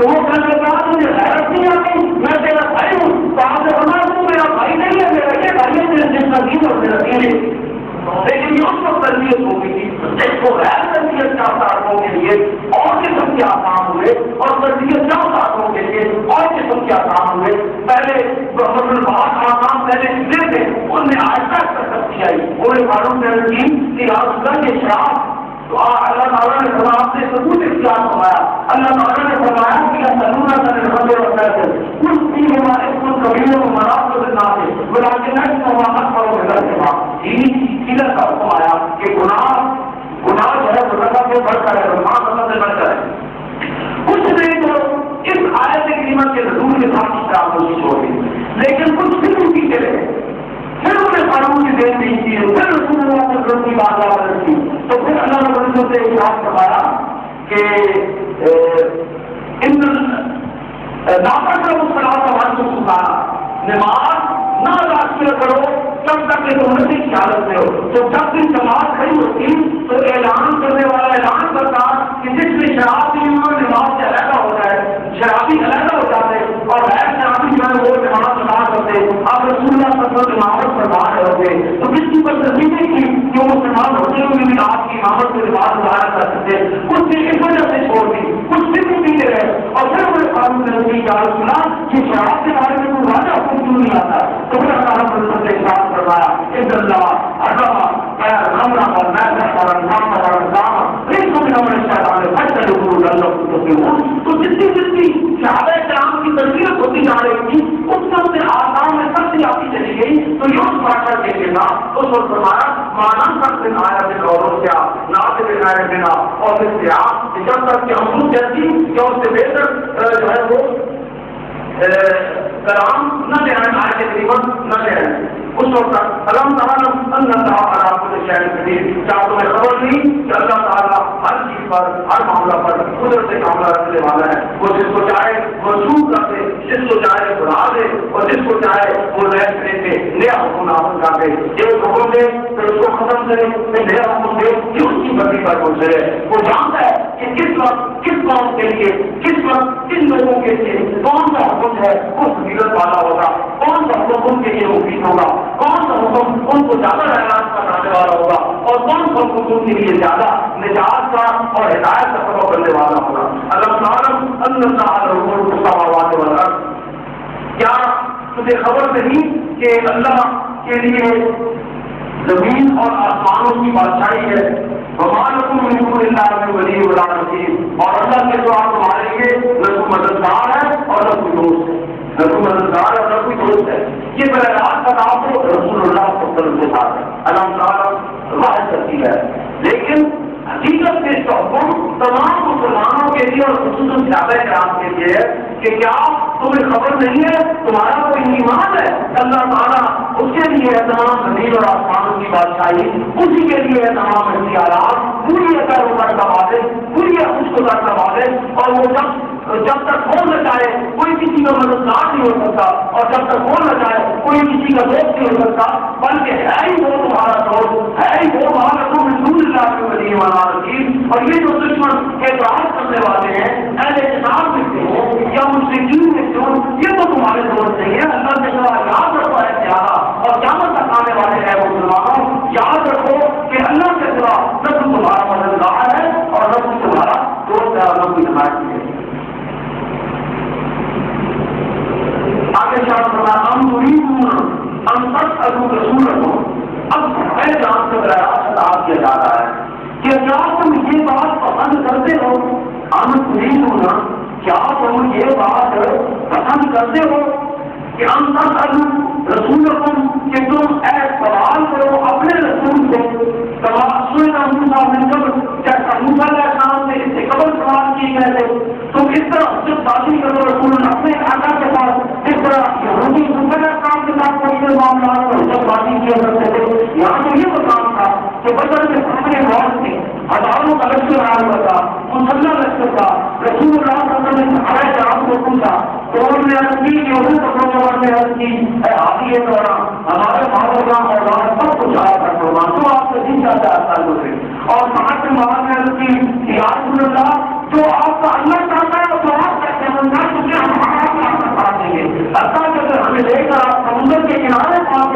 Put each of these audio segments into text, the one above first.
تو وہ کہنے لگا مجھے غیرت نہیں آتی، میں تیرا بھائی ہوں، تو آپ نے فرمایا تو میرا بھائی نہیں ہے، میرا یہ بھائی ہے، میرے جس کا دین اور میرا دین ہے۔ لیکن یہ اس وقت تربیت ہو گئی تھی، جس کو غیر تربیت چاہتوں کے لیے اور قسم کے آسان ہوئے، اور تربیت چاہتوں کے لیے اور قسم کے آسان ہوئے۔ پہلے بہت آسان پہلے چیزیں تھے، ان میں آہستہ ترقی آئی۔ انہیں معلوم نہیں کہ آج یہ شراب تو اللہ تعالیٰ نے فرمایا، آپ نے ثبوت اختیار فرمایا، اللہ تعالیٰ نے فرمایا کہ سلونا کرنے خبر ہوتا ہے اس کی ہمارے خود کبھی مراد کو نہ دے بلا کے نہ کرو گھر کے بعد سیدھا کا حکم آیا کہ گناہ جو ہے گناہ سے بڑھ کر ہے، گناہ سے بڑھ کر ہے۔ کچھ نہیں تو اس آیت کریمہ کے رسول کے ساتھ شراب کوشش ہو گئی، لیکن کچھ بھی ان کی چلے پھر انہیں قانون کی دیر نہیں کی، پھر رسول اللہ کے رسول کی بات یاد رکھی، تو پھر اللہ نے رسول سے احساس کروایا کہ ان دعوت کا مسئلہ سوال کو سکھانا، نماز نہ ادا کیا کرو تب تک کہ تم نشے کی حالت میں ہو۔ تو جب بھی جماعت کھڑی ہوتی تو اعلان کرنے والا اعلان کرتا کہ جس میں شراب پی ہو نماز سے علیحدہ ہو جائے، شرابی علیحدہ ہو جاتے اور غیر شرابی جو ہے وہ نماز ادا کرتے، اب رسول اللہ صلی اللہ علیہ وسلم امامت فرما رہے ہوتے تو کس کی پسندی نہیں تھی کہ وہ مسلمان ہوتے ہوئے بھی آپ کی امامت سے نماز ادا کر سکتے، کچھ چیز اس وجہ سے چھوڑ دی، کچھ دن پیتے رہے اور پھر انہیں قانون نے نبی کا سنا کہ شراب کے بارے میں کوئی واضح حکم کیوں نہیں آتا، تو پھر اللہ رسول نے احساس کروایا ان اللہ حرم الخمر والمیسر والانصاب والازلام رجس من عمل الشیطان فاجتنبوه لعلکم تفلحون۔ تو جتنی صحابہ کرام کی تربیت ہوتی جا رہی تھی اس سب سے آسان میں سختی آتی چلی گئی، تو یہ اس بادشاہ دیکھے گا اس وقت فرمایا مانا سخت دن آیا دن اور کیا ناصر بن آئے دینا اور پھر سے آپ جب تک کہ ہم جیسی یا اس سے بہتر جو ہے وہ کلام نہ لے آئے آئے کے تقریباً نہ لے آئے اس وقت اللہ تعالیٰ اللہ تعالیٰ کو شہر قدیر کیا تمہیں خبر نہیں کہ اللہ تعالیٰ ہر چیز پر ہر معاملہ پر قدرت سے معاملہ رکھنے والا ہے، وہ جس کو چاہے منسوخ کر دے، جس کو چاہے بڑھا دے اور جس کو چاہے وہ نئے سرے سے نیا حکم نافذ کر دے، ایک حکم دے پھر اس کو ختم کرے پھر نیا حکم دے کہ اس کی بدلی پر گزرے۔ وہ جانتا ہے کہ کس وقت کس قوم کے لیے کس وقت کن لوگوں کے لیے کون سا حکم ہے وہ فضیلت والا ہوگا، کون سا حکم ان کے لیے مفید ہوگا، کون سا حکم ان کو زیادہ رحمت بنانے والا ہوگا اور کون سا حکم ان کے لیے زیادہ نجات کا اور ہدایت کا سبب بننے والا ہوگا۔ اللہ تعالیٰ کیا تجھے خبر نہیں کہ اللہ کے لیے زمین اور آسمانوں کی بادشاہی ہے، وما لکم من دون اللہ من ولی ولا نصیر، اور اللہ کے جو آپ تمہارے لیے نہ کوئی مددگار ہے اور نہ کوئی دوست ہے، نہ کوئی مددگار اور نہ کوئی دوست ہے۔ یہ براہ راست کا آپ کو رسول اللہ صلی اللہ علیہ وسلم کے ساتھ ہے، اللہ تعالیٰ واحد کرتی ہے، لیکن حقیقت میں اس کا حکم تمام مسلمانوں کے لیے اور خصوصاً صحابہ کرام کے لیے ہے کہ کیا تمہیں خبر نہیں ہے تمہارا کوئی ایمان ہے اللہ تعالیٰ اس کے لیے ہے تمام زمین اور آسمانوں کی بادشاہی، اسی کے لیے ہے تمام اختیارات، پوری اثر و کر کا واضح پوری اس کو کر کا واضح، اور وہ جب تک وہ نہ چاہے کوئی کسی کا مددگار نہیں ہو سکتا اور جب تک وہ نہ چاہے کوئی کسی کا دوست نہیں ہو سکتا، بلکہ ہے ہی وہ تمہارا دوست، ہے ہی وہ وہاں رسول اللہ کے ولی والا رسول۔ اور یہ جو دشمن اعتراض کرنے والے ہیں اہل کتاب میں سے ہوں یا مشرکین میں سے ہوں، یہ تو تمہارے دوست نہیں ہے، اللہ کے سوا یاد رکھو ہے پیارا اور قیامت تک آنے والے ہیں مسلمانوں، یاد رکھو کہ اللہ کے سوا نہ تو تمہارا مددگار ہے اور نہ تو تمہارا دوست ہے اور نہ کوئی حمایت ہے۔ آگے شاہ فرمایا ہم تريدون ان تسألوا رسولكم، اب جان سے براہ راست کیا جا رہا ہے کہ کیا تم یہ بات پسند کرتے ہو، ہم تريدون کیا تم یہ بات پسند کرتے ہو کہ ہم تسألوا رسولكم کہ تم اے سوال کرو اپنے رسول سے، سوئنا موسیٰ من قبل جیسا موسیٰ علیہ السلام نے اس سے قبل سوال کی گئے تھے، تم اس طرح جب بازی کرو رسول اپنے آقا کے پاس، اس طرح یہودی موسیٰ علیہ السلام کے ساتھ کوئی معاملات پر جب بازی کیا کرتے تھے۔ یہاں تو یہ مقام تھا کہ بدر میں سامنے موت تھی، ہزاروں کا لشکر آیا ہوا تھا، مسلح لشکر تھا، رسول اللہ صلی اللہ علیہ وسلم نے صحابہ کرام کو پوچھا تو انہوں نے عرض کی کہ انہوں نے عرض کی اے حاضر یہ دورہ ہمارے مالوں اور سب کچھ آیا کر فرما تو آپ سے جن جاتا ہے گزرے، اور صاحب کے مال نے عرض کی کہ یا رسول اللہ جو آپ کا اللہ چاہتا ہے تو آپ کہتے ہیں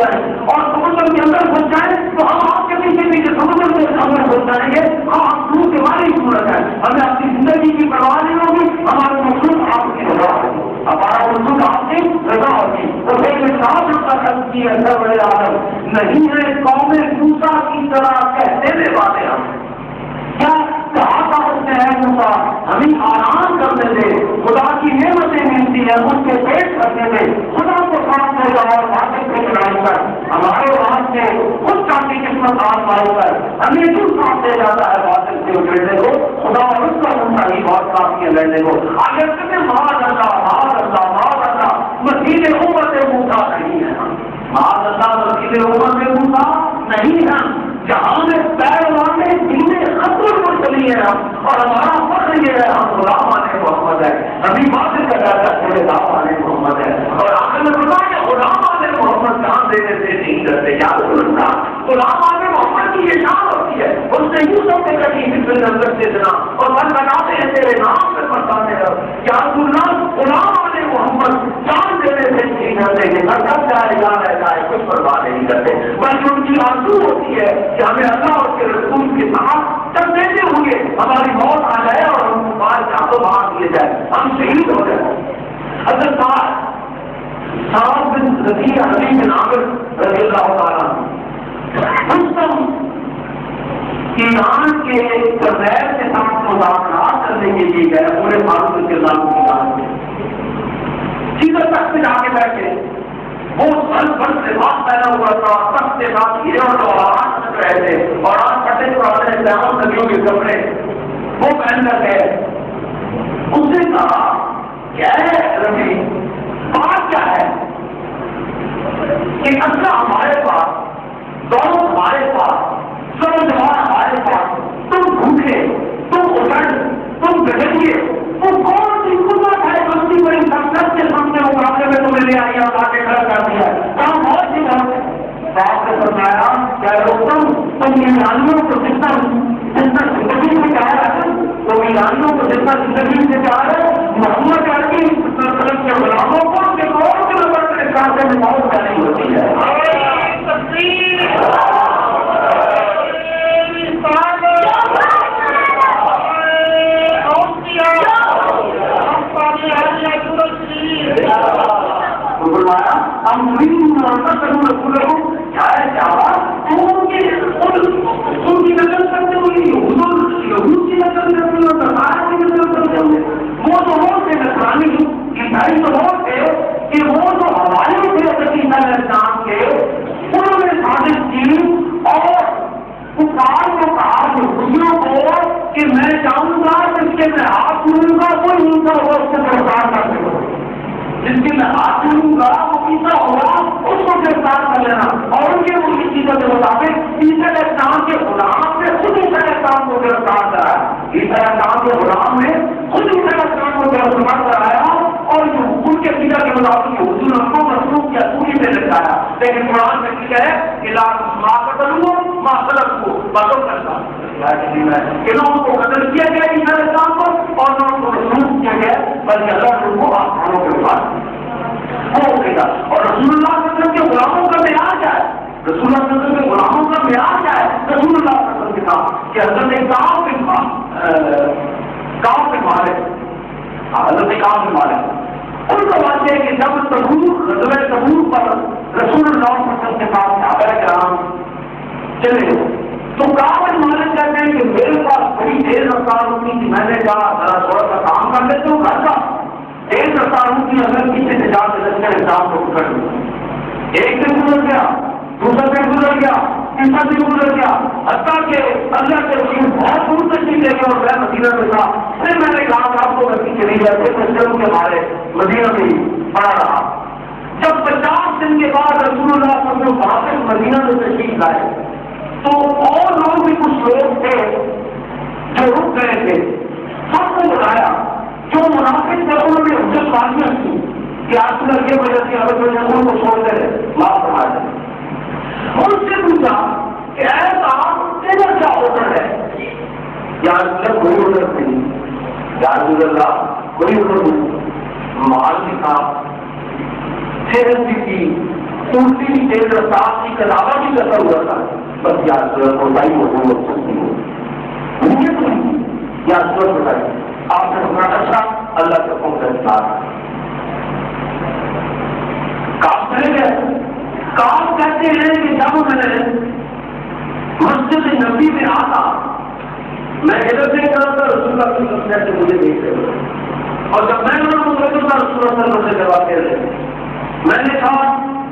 جائیں اور سمندر کے اندر گھس جائیں تو ہم آپ کے پیچھے پیچھے سمندر کے اندر گھس جائیں گے. ہم شروع کے والی صورت ہے, ہمیں اپنی زندگی کی پرواہ نہیں ہوگی, ہمارے مخلوق آپ کی رضا ہوگی, ہمارا مخلوق آپ کی رضا ہوگی. تو ایک صاف کا خط کی ایسا بڑے عالم نہیں ہے قوم موسیٰ کی طرح کہتے ہوئے والے ہم کیا کہا تھا اس نے ہے موسیٰ ہمیں آرام کرنے دے, خدا کی نعمتیں ملتی ہیں ان کو پیش کرنے دے, خدا کو ساتھ لے جاؤ اور باتیں کو چڑھائی کر ہمارے وہاں سے خود چاہتی قسمت آزمائی کر ہمیں جو ساتھ لے جاتا ہے باتیں سے اجڑنے کو خدا اور اس کا منہ ہی بہت کافی ہے لڑنے کو. اگر کہتے معاذ اللہ مسیح امت موسیٰ نہیں ہے, معاذ اللہ مسیح امت موسیٰ نہیں ہے. جہاں میں پیر والے دین خطر کو چلی ہے اور ہمارا فخر یہ ہے ہم غلام آنے محمد ہے, ابھی واضح کر رہا تھا غلام آنے محمد ہے. اور آخر میں بتا کہ غلام آنے محمد جان دینے سے نہیں کرتے, یاد رکھنا غلام آنے محمد کی یہ شان ہوتی ہے. اس نے یوں سب کے کبھی فکر نظر سے دینا اور من بناتے ہیں تیرے نام سے پرتانے لگ کیا غلام آنے محمد جان دینے سے نہیں کرتے کہ نہ کب جائے جا رہ جائے کچھ پرواہ نہیں کرتے, بلکہ ان کی آرزو ہوتی ہے کہ ہمیں اللہ اور کے رسول کے ساتھ تب دیتے ہوئے ہماری موت آ جائے اور ہم کو بعد جاتوں باہر دیے جائے, ہم شہید ہو جائے. حضرت سعد بن ربیع حبیب بن عامر رضی اللہ تعالیٰ رستم ایران کے غزیر کے ساتھ مذاکرات کرنے کے لیے گئے پورے فاروق کے نام کی بات میں سیدھے تخت پہ جا کے بیٹھے. وہ سل بل سے بات پہنا ہوا تھا, تخت کے ساتھ یہ اور آواز سن رہے تھے اور آج پٹے پرانے سیاحوں نبیوں کے کپڑے وہ پہن کر گئے. اس نے کہا کیا ہے ربی بات کیا ہے کہ اچھا ہمارے پاس دونوں ہمارے پاس سمجھوار ہمارے پاس تم بھوکے تم اجڑ تم گجریے وہ کون سی قدرت ہے بستی بڑی سنگت کے سامنے مقابلے میں تمہیں لے آئی اور آگے کھڑا کر دیا ہے کام بہت سی بات ہے. آپ نے فرمایا کیا تم ایرانیوں کو جتنا زندگی سے چاہ رہا ہے تو ایرانیوں کو جتنا زندگی سے چاہ رہے محمد عربی کے غلاموں کو کہ اور کے نمبر کے ساتھ میں بہت پیاری ہوتی ہے. ہم ان کی نقل کرتے ہوئے یہود کی نقل کرتے ہوئے سرکار کی نقل کرتے ہوئے وہ تو وہ تھے نسرانی عیسائی تو وہ تھے کہ وہ جو ہمارے تھے عیسیٰ علیہ السلام کے انہوں نے سازش کی اور کفار کو کہا یہودیوں کو کہ میں چاہوں گا جس کے میں ہاتھ چھوڑوں گا کوئی عیسیٰ ہوگا اس کو گرفتار کر دے گا, جس کے میں ہاتھ چھوڑوں گا وہ عیسیٰ ہوگا اس کو گرفتار کر لینا. اور ان کے ملکی چیزوں کے مطابق عیسیٰ علیہ السلام کے غلام نے خود عیسیٰ علیہ السلام کو گرفتار کرایا. عیسیٰ علیہ السلام کے غلام نے خود عیسیٰ علیہ السلام کو گرفتار کرایا اور ان کے عقیدہ کے مطابق حضور کو مصروف کیا پوری میں لٹکایا. لیکن قرآن میں لکھا ہے کہ لا ماں قتل ہو ماں خلق ہو باتوں کرتا کہ لوگوں کو قتل کیا گیا عیسیٰ علیہ السلام کو اور لوگوں کو مصروف کیا گیا بلکہ اللہ ان کو آسمانوں کے پاس وہ ہوگا. اور رسول اللہ صلی اللہ علیہ وسلم کے غلاموں کا معیار کیا ہے, رسول اللہ صلی اللہ علیہ وسلم کے غلاموں کا معیار کیا ہے. رسول اللہ صلی اللہ علیہ وسلم کے نام کہ حضرت کام کے مارے حضرت کام کے مارے ان کا بات ہے کہ جب غزوہ تبوک پر رسول اللہ صلی اللہ علیہ وسلم کے ساتھ صحابہ کرام چلے تو کام مالک کہتے ہیں کہ میرے پاس بڑی دیر رفتار ہوتی کہ میں نے کہا ذرا تھوڑا سا کام کر لیتے ہوں گھر کا. ایک رفتار ہوتی اگر کسی نے جا کے لشکر اسلام کو پکڑ لیا, ایک دن گزر گیا, دوسرا دن گزر گیا, تیسرا دن گزر گیا, حتیٰ کہ اللہ کے رسول بہت دور تشریف لے گئے اور میں مدینہ میں تھا. پھر میں نے کہا آپ کو غلطی چلی جاتے مسلم کے ہمارے مدینہ میں پڑا رہا. جب 50 دن کے بعد رسول اللہ صلی اللہ علیہ وسلم واپس مدینہ میں تشریف لائے تو اور لوگ بھی کچھ لوگ تھے جو رک گئے تھے, سب کو بلایا. جو منافق تھے انہوں نے حجت بازیاں کی کہ آپ نے یہ وجہ سے اگر وجہ ان کو چھوڑ دے معاف فرما دیں. ان سے پوچھا کہ اے صاحب تیرا کیا آڈر ہے. یا کوئی آڈر نہیں, یا رسول اللہ کوئی آڈر نہیں. مال بھی تھا, صحت بھی تھی, الٹی تیز رفتار کی کتابہ بھی کرتا ہوا تھا، بس یا کوئی ہو سکتی ہو یا صورت بتائی آپ نے اپنا اچھا اللہ کے حکم کا انتظار کام کریں گے. کام کہتے ہیں کہ جب میں مسجد نبی میں آتا، میں ادھر سے کہا تھا رسول اللہ کی مسجد سے مجھے دیکھ رہے، اور جب میں رسول اللہ صلی اللہ علیہ وسلم سے جواب دے رہے میں نے کہا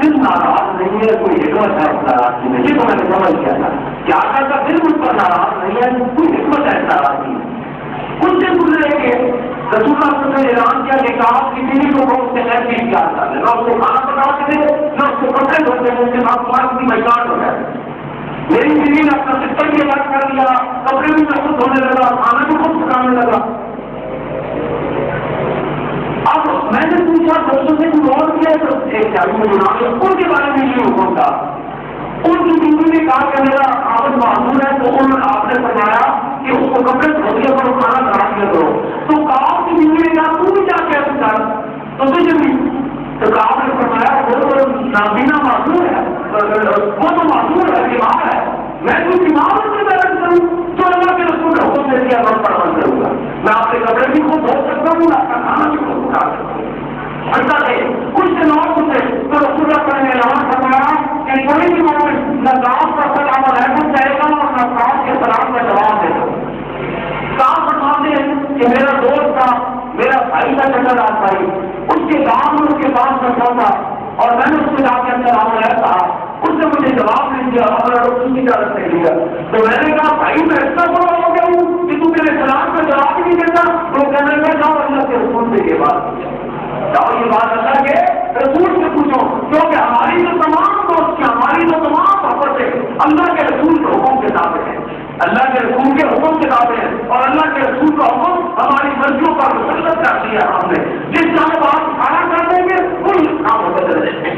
دل ناراض نہیں ہے، کوئی حکمت ہے ناراضگی میں. یہ تو میں نے سمجھ کیا تھا کہ آقا کا دل مجھ پر ناراض نہیں ہے، کوئی حکمت ہے ناراضگی میں. کچھ دن گزرے کہ رسول اللہ صلی اللہ علیہ وسلم نے اعلان کیا کہ آپ کی بیوی کو اس سے خیر کی اختیار کر لیں، نہ اس کو کھانا پکا کے دے نہ اس کو کپڑے دھوتے ہیں، اس کے بعد تمہاری کی مجبور ہو جائے. میری بیوی نے اپنا سسٹم بھی الگ کر لیا، کپڑے بھی میں خود دھونے لگا، کھانا بھی خود پکانے لگا. اب میں نے پوچھا دوستوں سے کوئی اور کیا تو ان کے بارے میں یہ حکم تھا. ان کی بیوی نے کہا کہ میرا آمد معذور ہے، تو انہوں نے آپ نے فرمایا کہ اس کو کپڑے دھو دیا کرو، کھانا بنا دیا کرو. تو کہا کی بیوی نے کہا تو بھی کیا کہہ کر تو تجھے بھی تو کہا نے فرمایا وہ تو نابینا معذور ہے، وہ تو معذور ہے، بیمار ہے، میں کوئی بیمار سے بیان کروں تو اللہ کے رسول نے حکم دے دیا میں پربند کروں گا، میں آپ کے کپڑے بھی خود دھو سکتا ہوں، آپ کا کھانا بھی خود پکا سکتا ہوں. ایسا ہے کچھ دن اور گزرے تو رسول اللہ نے اعلان فرمایا کہ کوئی بھی مومن نہ کام کا سلام علیکم کہے گا اور نہ کام کے سلام کا جواب دے گا. کام فرماتے ہیں کہ میرا دوست تھا، میرا بھائی کا چچا دار بھائی، اس کے گاؤں میں اس کے پاس رکھا تھا اور میں نے اس سے جا کے سلام علیکم کہا، اس نے مجھے جواب نہیں دیا اور اس کی طرف سے دیا. تو میں نے کہا بھائی میں اتنا بڑا ہو گیا ہوں کہ تو میرے سلام کا جواب ہی نہیں دیتا. تو کہنے لگا جاؤ اللہ کے رسول سے یہ بات جاؤ، یہ بات اللہ کے رسول سے پوچھو، کیونکہ ہماری جو تمام دوست ہماری جو تمام محبتیں اللہ کے رسول کے حکم کے تابع ہیں، اللہ کے رسول کے حکم کے تابع ہیں، اور اللہ کے رسول کا حکم ہماری مرضیوں پر مسلط کر دیا ہم نے. جس طرح بات کھانا کر دیں گے وہی کام بدل رہے ہیں.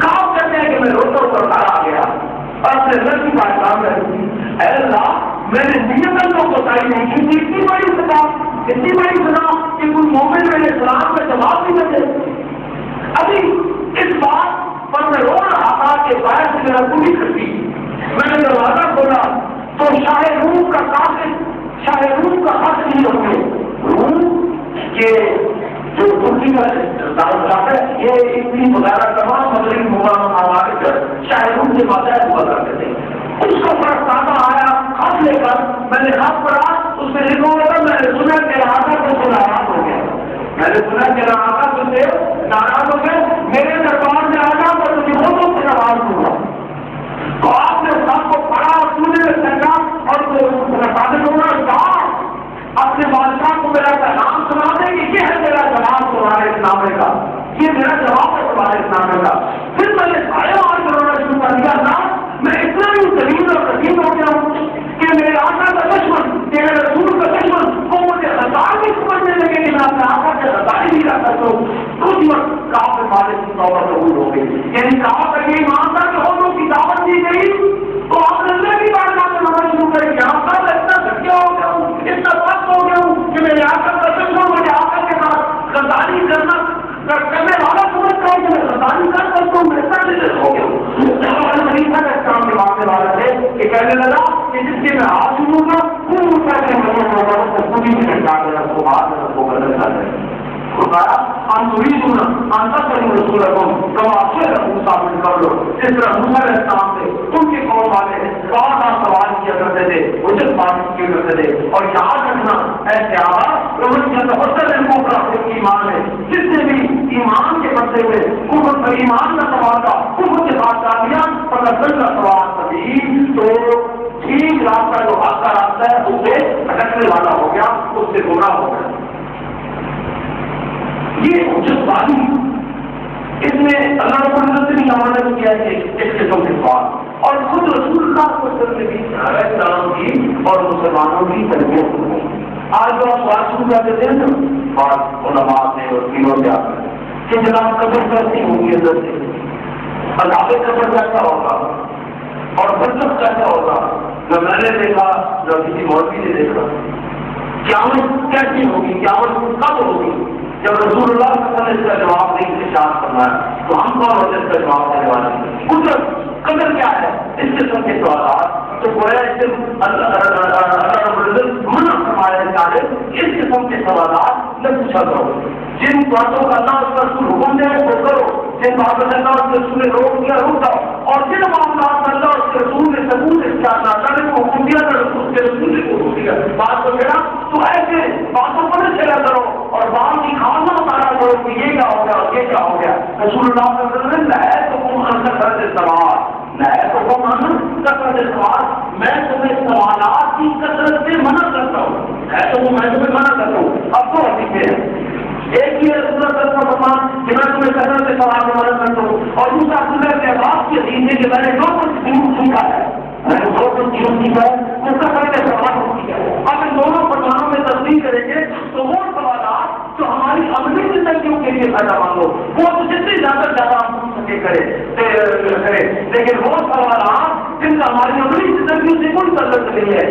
کام کرتے ہیں کہ میں روتا ہوں کر آ گیا اور اپنے رب کی بات کام کرتی اے اللہ میں نے نیت کو بتائی نہیں کی، اتنی بڑی سزا اتنی بڑی سزا کہ کوئی مومن میرے اسلام کا جواب نہیں دے. ابھی اس بات پر میں رو رہا تھا کہ باہر سے میرا پوری کرتی، میں نے دروازہ کھولا تو شاہ روم کا قاصد شاہ روم کا خط نہیں ہوئے روم کے جو ترکی کا دارالخلافہ ہے یہ اتنی وغیرہ تمام مغربی ممالک شاہ روم کے ماتحت ہوا کرتے تھے. اس کو پرستانہ آیا خط لے کر، میں نے خط پڑھا، اس میں لکھا ہوا تھا میں نے سنا کہ آقا کو سے ناراض ہو گیا، میں نے سنا کہ آقا کو سے ناراض ہو گئے، میرے دربار میں آ جا تو تجھے وہ سے ناراض ہوا. تو آپ نے سب کو پڑھا اور سنے میں سنگا اور قادر ہونا کہا اپنے بادشاہ کو میرا پیغام سنا دے کہ یہ ہے میرا جواب تمہارے اس نامے کا، یہ میرا جواب ہے تمہارے اس نامے کا. پھر میں نے سارے آج بنانا شروع کر دیا نا میں اتنا ہی زمین اور قدیم ہو گیا ہوں کہ میرے آقا کا دشمن میرے رسول کا دشمن وہ مجھے غدار بھی سمجھنے لگے کہ میں اپنے آقا سے غداری نہیں کر سکتا ہوں. اس وقت کعب کے مالک کی توبہ قبول ہو گئی. یعنی کعب کا یہ مانتا کہ حضور کی دعوت دی گئی تو آپ نے اللہ کی بات کرنا شروع کر دیا. آپ کا اتنا سچا ہو گیا ہوں، اتنا پاک ہو گیا ہوں کہ میرے آقا کا دشمن مجھے آقا کے ساتھ غداری کرنے والا سمجھتا ہے کہ میں غداری کر سکتا ہوں. میں اتنا دل ہو گیا ہوں. کام کے واقع والا ہے کہ کہنے لگا کہ جس کے میں ہاتھ چھوڑوں گا وہ مجھے پوری بھی گھٹا کر رکھو ہاتھ میں رکھو بدل کر رہے ہیں. رسول کر لو جس طرح موسیٰ علیہ السلام تھے ان کے قوم والے بہت سوال کیا کرتے تھے، اجت بات کیا کرتے تھے. اور یاد رکھنا ایسے ایمان ہے جس نے بھی ایمان کے بدلے میں کفر پر ایمان کا سوال تھا کفر کے بعد کر دیا پتہ کا سوال تبھی تو ٹھیک راستہ جو حق کا راستہ ہے اس سے بھٹکنے والا ہو گیا، اس سے گمراہ ہو گیا. یہ حجت بازی اس میں اللہ رب العزت نے امانت کیا ہے اس قسم کے سوال اور خود رسول اللہ صلی اللہ علیہ وسلم کی اور مسلمانوں کی تربیت ہوئی. آج جو آپ سوال شروع کر دیتے ہیں نا بات علماء سے اور پیروں سے آتے ہیں کہ جناب قبر کیسی ہوگی اندر سے، عذاب قبر کیسا ہوگا اور برزخ کیسا ہوگا. نہ میں نے دیکھا نہ کسی مولوی نے دیکھا. قیامت کیسی ہوگی، قیامت کب ہوگی. جب رسول اللہ صلی اللہ علیہ وسلم نے اس کا جواب نہیں ارشاد فرمایا تو ہم کون ہوتے اس کا جواب دینے والے؟ قدرت قدر کیا ہے؟ اس قسم کے سوالات تو گویا صرف اللہ رب العزت منع فرمایا جائے اس قسم کے سوالات نہ پوچھا کرو. جن باتوں کا اللہ اس کا رسول حکم دے وہ کرو، جن باتوں کا اللہ اس کے رسول نے روک دیا روک جاؤ، اور جن معاملات کا اللہ اس کے رسول نے ثبوت اللہ نے کو حکم دیا تھا اس کے رسول نے حکم دیا بات وغیرہ، تو ایسے باتوں پر نہ چلا کرو اور بات کی خاصا مطالعہ کرو کہ یہ کیا ہو گیا یہ کیا ہو گیا. رسول اللہ صلی اللہ علیہ وسلم ہے تو تم کثرت سوال میں تو کثرت سوال، میں تمہیں سوالات کی کثرت سے منع کرتا ہوں، ہے تو میں تمہیں منع کرتا ہوں. اب تو حقیقت ہے ایک ہی رسول اللہ کا فرمان کہ میں تمہیں کثرت سے سوال سے منع کرتا ہوں، اور دوسرا عبداللہ کے عباس کی حدیث ہے کہ میں نے جو کچھ دین سیکھا ہے میں نے جو کچھ دین سیکھا ہے وہ کثرت سے سوال ہوتی ہے. اب ان دونوں فرمانوں میں تفصیل کریں گے تو وہ سوالات جو ہماری عملی زندگیوں کے لیے فائدہ مند ہو وہ تو جتنی زیادہ ہم پوچھ سکے کرے، لیکن وہ سوالات جن کا ہماری عملی زندگیوں سے کوئی تعلق نہیں ہے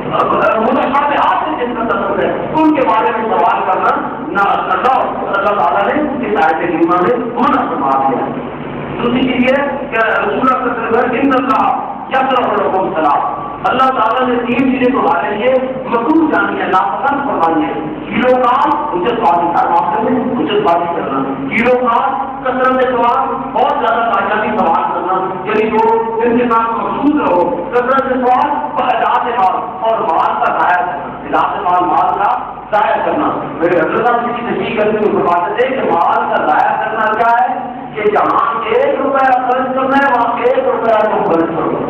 متشابہات سے جن کا تعلق ہے ان کے بارے میں سوال کرنا نہ اللہ تعالیٰ نے اس آیت کریمہ میں منع فرما دیا. دوسری چیز یہ کہ رسول اللہ صلی اللہ علیہ وسلم یشرح لکم السلام، اللہ تعالیٰ نے تین چیزیں تمہارے لیے مکروہ جانی ہے، ناپسند فرمائی ہے. کیلو کام اجت بازی کرنا، کیلو کام کثرت سوال بہت زیادہ کامیابی سوال کرنا، یعنی جو جن کے ساتھ مقصود رہو کثرت سوال اجاز مال اور مال کا ضائع کرنا، اجاز مال کا ضائع کرنا. میرے حضرت کی تشریح کرتے ہوئے فرماتے تھے کہ مال کا ضائع کرنا کیا ہے کہ جہاں 1 روپیہ خرچ کرنا ہے وہاں 1 روپیہ تم خرچ کرو،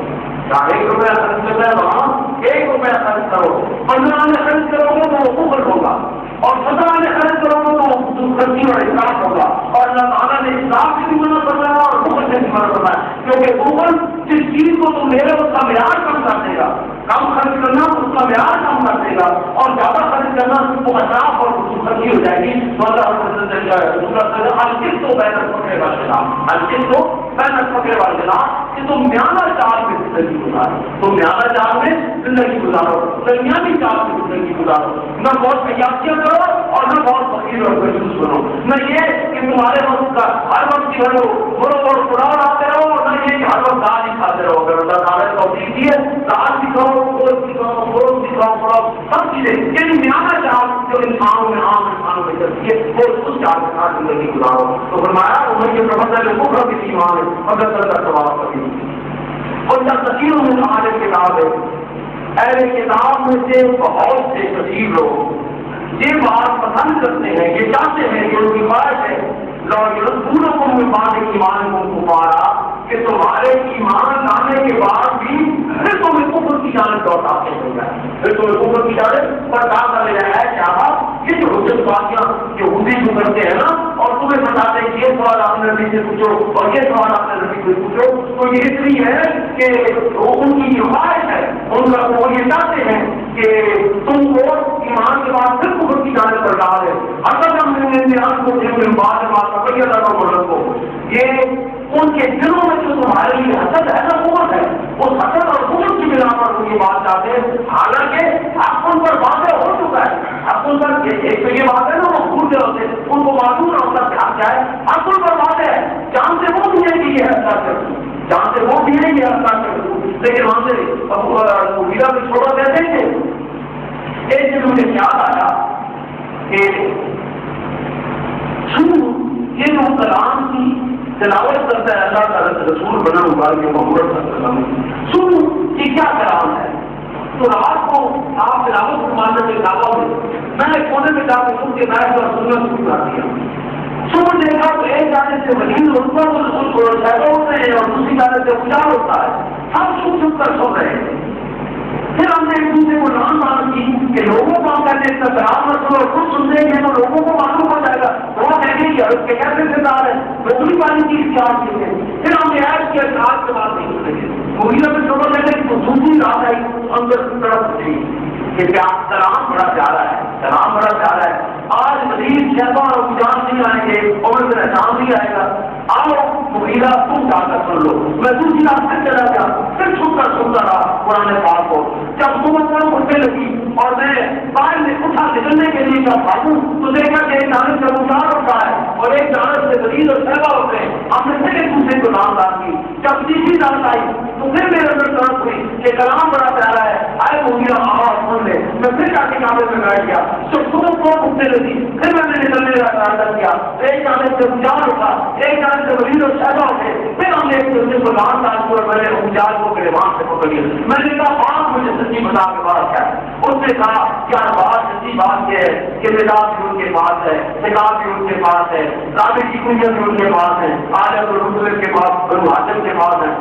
جہاں 1 روپیہ خرچ کرنا ہے وہاں 1 روپیہ خرچ کرو. 15 میں خرچ کرو گے تو وہ کفر ہوگا، اور 17 میں خرچ کرو گے تو خرچی اور اسراف ہوگا. اور اللہ تعالیٰ نے اسراف سے بھی منع کرنا ہے اور کفر سے بھی منع کرنا ہے، کیونکہ کفر جس چیز کو تم لے رہے ہو اس کا معیار کم کر دے گا، کم خرچ کرنا اس کا معیار کم کر دے گا، اور زیادہ خرچ کرنا وہ اسراف اور خرچی ہو جائے گی. تو اللہ القسط بین الفقر والغنی، القسط بین الفقر والغنی کہ تم میانہ چال میں زندگی گزارو، تم میانہ چال میں زندگی گزارو، درمیانی چال میں زندگی گزارو، نہ بہت عیاشیاں کرو اور نہ بہت فقیر اور کنجوس بنو، نہ یہ کہ تمہارے وقت کا ہر وقت جو ہے برو اور پڑاؤ آتے رہو، اور نہ یہ کہ ہر وقت دال ہی کھاتے رہو. اگر اللہ تعالیٰ کو دیکھیے دال بھی کھاؤ، گوشت بھی کھاؤ، گوشت بھی کھاؤ، پڑاؤ، سب چیزیں یعنی میانہ چال جو انسانوں میں عام انسانوں میں چلتی ہے وہ اس چال کے ساتھ زندگی گزارو. تو فرمایا انہیں یہ پروفیسر کفر کی ایمان ہے مگر سر کا سوال کبھی اور جب کثیروں میں ہمارے کتاب ہے اہل کتاب میں سے بہت سے کثیر لوگ یہ بات پسند کرتے ہیں، یہ چاہتے ہیں، یہ ان کی خواہش ہے پوروں کو میں بات ایمان کو پکارا کہ تمہارے ایمان لانے کے بعد بھی پھر تمہیں کفر کی جانب لوٹاتے ہو جائے، پھر تمہیں کفر کی جانب پڑھا کر لے جائے. کیا یہ جو حجت باتیاں یہودی جو کرتے ہیں نا اور تمہیں بتاتے ہیں کہ یہ سوال آپ نے نبی سے پوچھو اور یہ سوال آپ نے نبی سے پوچھو، تو یہ اس لیے ہے کہ ان کی جو خواہش ہے ان کا وہ یہ چاہتے ہیں کہ تم کو ایمان کے بعد پھر کفر کی جانب پر ڈال ہے. اصل ہم نے آپ کو بات کو یہ ان کے دلوں میں جو تمہارے لیے حسد ہے نا قوت ہے، اس حسد اور قوت کی بنا پر وہ یہ بات چاہتے ہیں. حالانکہ حق ان پر واضح ہو چکا ہے، حق ان پر ایک تو یہ بات ہے نا وہ بھول گئے ہوتے ان کو معلوم نہ ہوتا کیا کیا ہے، حق ان پر واضح ہے، جان سے وہ بھی ہے کہ یہ حسد کر دوں، جان سے وہ بھی ہے یہ حسد کر دوں. لیکن وہاں سے ویلا بھی چھوڑا دیتے تھے. ایک دن مجھے خیال آیا کہ یہ جو کلام کی تلاوت کرتا ہے اللہ تعالیٰ رسول بنا ہوا کہ محمد صلی اللہ علیہ وسلم سنو یہ کیا کلام ہے. تو رات کو آپ تلاوت ماننے کے دعویٰ میں نے کونے میں جا کے سن کے بیٹھ کر سننا شروع کر دیا. سن دیکھا تو ایک جانے سے وزیر ہوتا ہے رسول کو شہر ہوتے ہیں اور دوسری جانے سے اجار ہوتا ہے، ہم چھپ چھپ کر سن رہے ہیں. پھر ہم نے ایک دوسرے کو نام معلوم کی کہ لوگوں کو ہم کہتے ہیں خراب رسول اور خود سن دیں گے تو لوگوں کو معلوم ہو جائے گا، وہ کہیں گے کہ اس کے کیسے کردار ہے دوسری والی چیز کیا چیز ہے. پھر ہم نے ایڈ کیا کہ آج کے بعد نہیں سنیں گے. مہیلا میں چھوٹا کہتے ہیں کہ دوسری رات آئی اندر طرف اٹھی کہ کیا کلام بڑا پیارا ہے، کلام بڑا پیارا ہے. آج مزید شہبہ اور اجان نہیں آئیں گے اور پھر احسان نہیں آئے گا. آؤ مہیلا تم جا کر سن لو. میں دوسری رات سے چلا گیا، پھر چھپ کر سنتا رہا قرآن پاک کو. جب صبح اٹھنے لگی اور میں باہر سے اٹھا نکلنے کے لیے جب بھاگوں تو دیکھا کہ ایک جانب سے اجار ہوتا ہے اور ایک جانب سے سے دلیل اور صحبہ ہوتے ہیں. ہم نے پھر ایک دوسرے کو نام دار کی. جب تیسری رات آئی تو پھر میرے اندر طرف ہوئی کہ کلام بڑا پیارا ہے, آئے وہ میرا آواز سن لے. میں پھر جا کے کامے میں بیٹھ گیا. تو صبح کو اٹھنے لگی, پھر میں نے نکلنے کا ارادہ کیا. ایک جانب سے اجال اٹھا, ایک جانب سے دلیل اور صحبہ اٹھے. پھر ہم نے ایک دوسرے کو نام دار کی اور میں نے اجال کو گریبان سے پکڑ لیا. میں نے کہا بات مجھے سچی بتا کے بات کیا ہے. اس نے کہا یار بات سچی بات یہ ہے کہ مزاج بھی ان کے پاس ہے, شکار بھی ان کے پاس ہے, رابطے کی کنیت بھی ان کے پاس ہے, عالم الرسول کے پاس, بنو ہاشم کے پاس ہے.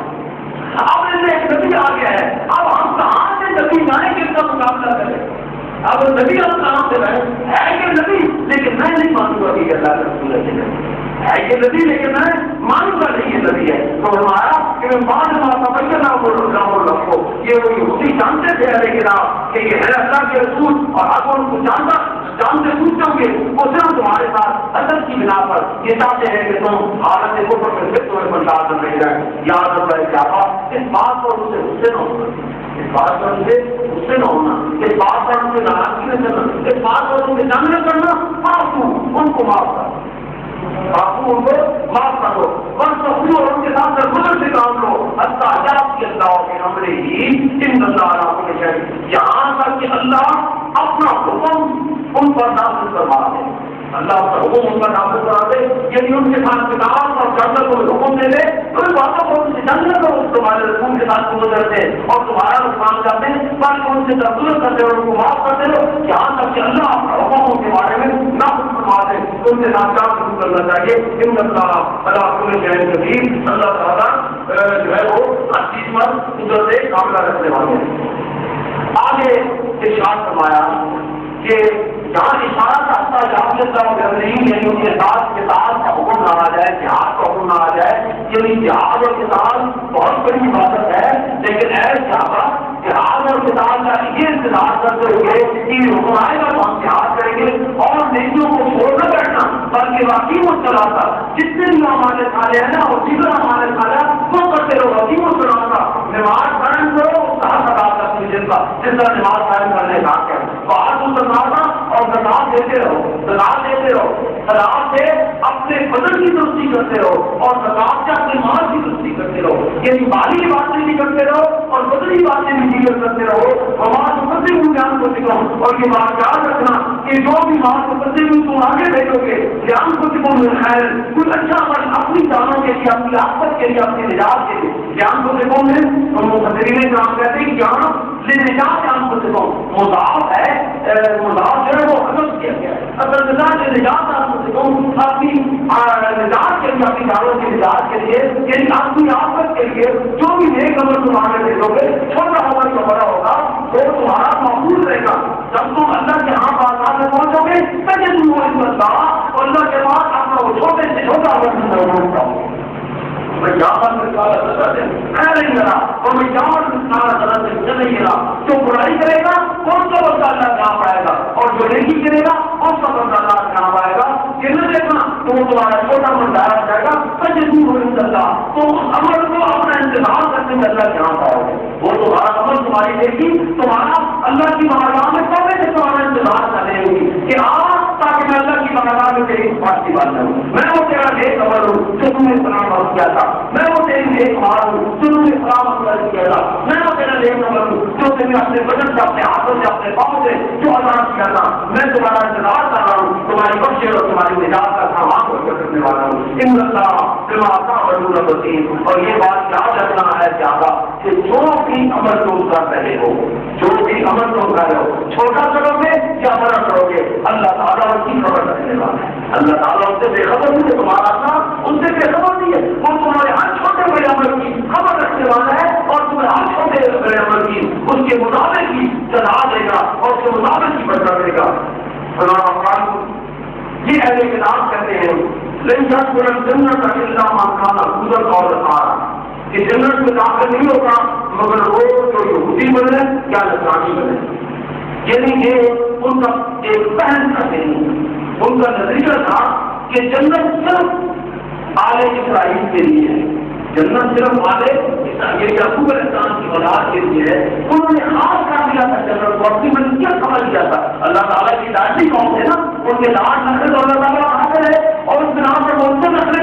اب ان میں ایک نبی آ گیا ہے. اب ہم کہاں سے نبی جائیں کہ اس کا مقابلہ کریں؟ اب نبی ہم کہاں سے رہے ہے کہ نبی, لیکن میں نہیں مانوں گا کہ اللہ کا رسول ہے یہ نبی, لیکن میں مانوں گا نہیں یہ نبی ہے. تو ہمارا کہ میں بعد میں سمجھنا رکھو یہ وہ یہودی جانتے تھے لیکن آپ کہ یہ ہے اللہ کے رسول اور آپ ان کو جانتے پوچھو گے وہ صرف تمہارے ساتھ اصل کی بنا پر یہ چاہتے ہیں کہ تم حالت کفر میں پھر تمہیں برداشت نہیں رہے. یاد رکھا ہے کیا اس بات پر اسے غصے نہ ہونا, اس بات پر اسے غصے نہ ہونا, اس بات پر اسے ناراضگی نہ کرنا, اس بات پر اسے جنگ نہ کرنا. معافو ان کو معاف کر, معافو ان کو معاف کر دو. اور ان کے ساتھ گزر سے کام لو. اللہ کے اللہ کے ہمارے ہی ان اللہ کے شہر یہاں تک کہ اللہ اپنا حکم ان پر نافذ کروا دے. اللہ کا حکم ان پر نافذ کروا دے, یعنی ان کے ساتھ کتاب اور جنگل کو حکم دے دے. تو ان باتوں کو ان سے جنگ نہ کرو تمہارے رسول کے ساتھ گزرتے اور تمہارا نقصان چاہتے ہیں, بلکہ ان سے تبدیل کرتے اور ان کو معاف کرتے رہو یہاں تک کہ اللہ اپنا حکم کے بارے میں نافذ کروا دے. ان سے ساتھ کام شروع کرنا چاہیے. ان اللہ کل شہر قدیر, اللہ تعالیٰ جو ہے وہ ہر چیز پر قدرت کاملہ رکھنے والے ہیں. آگے ارشاد فرمایا کہ جہاں اشارہ کرتا نہیں, یعنی ان کے ساتھ کا حکم نہ آ جائے, جہاد کا حکم نہ آ جائے. یعنی جہاد اور کتاب بہت بڑی عبادت ہے, لیکن ایسا جہاد اور کتاب کا یہ انتظار کرتے ہوئے کہ حکم آئے گا تو ہم جہاد کریں گے اور نیکیوں کو چھوڑ نہ بیٹھنا, بلکہ واقعی وہ چلاتا جتنے بھی ہمارے کھالے ہیں نا اور دیگر ہمارے کھالا وہ کرتے رہو. واقعی وہ چلاتا نماز قائم کرو کہاں تک آپ کا جس طرح نماز قائم کرنے کا ہے بات کو سنانا اور زکات دیتے رہو, زکات دیتے رہو. زکات سے اپنے بدن کی درستی کرتے رہو اور زکات سے اپنے مال کی درستی کرتے رہو. یعنی مالی باتیں بھی کرتے رہو اور بدنی باتیں بھی ذکر کرتے رہو. مال مقدم جان کو سکھاؤ اور یہ بات یاد رکھنا کہ جو بھی مال مقدم تم آگے بھیجو گے جان کو سکھاؤ میں خیر کچھ اچھا عمل اپنی جانوں کے لیے, اپنی آفت کے لیے, اپنی نجات کے لیے. جان کو سکھاؤ میں اور مقدرین کام کہتے ہیں کہ جان نجات جان کو سکھاؤ مضاف ہے, مضاف جو ہے وہ حضرت کیا گیا ہے. اگر نجات جان کو سکھاؤ اپنی نجات کے لیے, اپنی جانوں کی نجات کے لیے, یعنی اپنی آفت کے لیے جو بھی نیک عمل تم آگے بھیجو گے چھوٹا ہوگا یا بڑا ہوگا وہ تمہارا محفوظ رہے گا. جب تم اللہ کے ہاں بازار میں پہنچو گے پہلے تم وہ عزت کا اور اللہ کے بعد اپنا وہ چھوٹے سے چھوٹا عمل کرو. میں جامع مثال نہیں کرا اور میں جامع مثال نہیں کرا. جو برائی کرے گا کون سا بندہ اللہ کہاں پائے گا اور جو نیکی کرے گا کون سا بندہ اللہ کہاں پائے گا. یہ نہ دیکھنا تو وہ تمہارا چھوٹا بندہ آ جائے گا سچ دور ہو اللہ تو عمل کو اپنا انتظار کرنے میں اللہ کہاں پاؤ گے. وہ تمہارا عمل تمہاری نیکی تمہارا اللہ کی بارگاہ میں پہلے سے تمہارا انتظار کرنے ہوگی کہ تاکہ میں اللہ کی بارگاہ میں تیری بات کی بات کروں. میں وہ تیرا نیک عمل ہوں جو تم نے سلام عرض کیا تھا. میں وہ تیری نیک مال ہوں جو تم نے سلام عرض کیا تھا. میں وہ تیرا نیک عمل ہوں جو تم نے اپنے بدن سے, اپنے ہاتھوں سے, اپنے پاؤں سے جو آزاد کیا تھا. میں تمہارا انتظار کر رہا ہوں, تمہاری بخشش اور تمہاری نجات کا سامان کو کرنے والا ہوں. ان اللہ بما تعملون بصیر. اور یہ بات یاد رکھنا ہے زیادہ کہ جو بھی عمل تم کر رہے ہو, جو بھی عمل تم کر رہے ہو, چھوٹا کرو گے یا بڑا کرو گے, اللہ تعالیٰ اس کی خبر رکھنے والا ہے. اللہ تعالیٰ اس سے بے خبر نہیں ہے, تمہارا اپنا ان سے بے خبر نہیں ہے. وہ تمہارے ہر چھوٹے بڑے عمل کی خبر رکھنے والا ہے اور تمہیں ہر چھوٹے بڑے عمل کی اس کے مطابق کی سزا دے گا اور اس کے مطابق کی بدلا دے گا. یہ اہل کتاب کہتے ہیں لیکن جنت کا اللہ مانا گزر اور کہ جنت میں داخل نہیں ہوتا مگر وہ جو یہودی بنے یا نصرانی بنے. یعنی یہ ان کا ایک پہن کا نہیں, ان کا نتیجہ تھا کہ جنت صرف آل اسرائیل کے لیے ہے. جنت صرف آل اسرائیل یعقوب علیہ السلام کی اولاد کے لیے ہے. انہوں نے خاص کر دیا تھا جنت کو, اپنی ملکیت سمجھ لیا تھا. اللہ تعالیٰ کی لاڈلی قوم ہے نا, ان کے لاڈ نقل اللہ تعالیٰ حاصل ہے اور اس بنا پر وہ نقل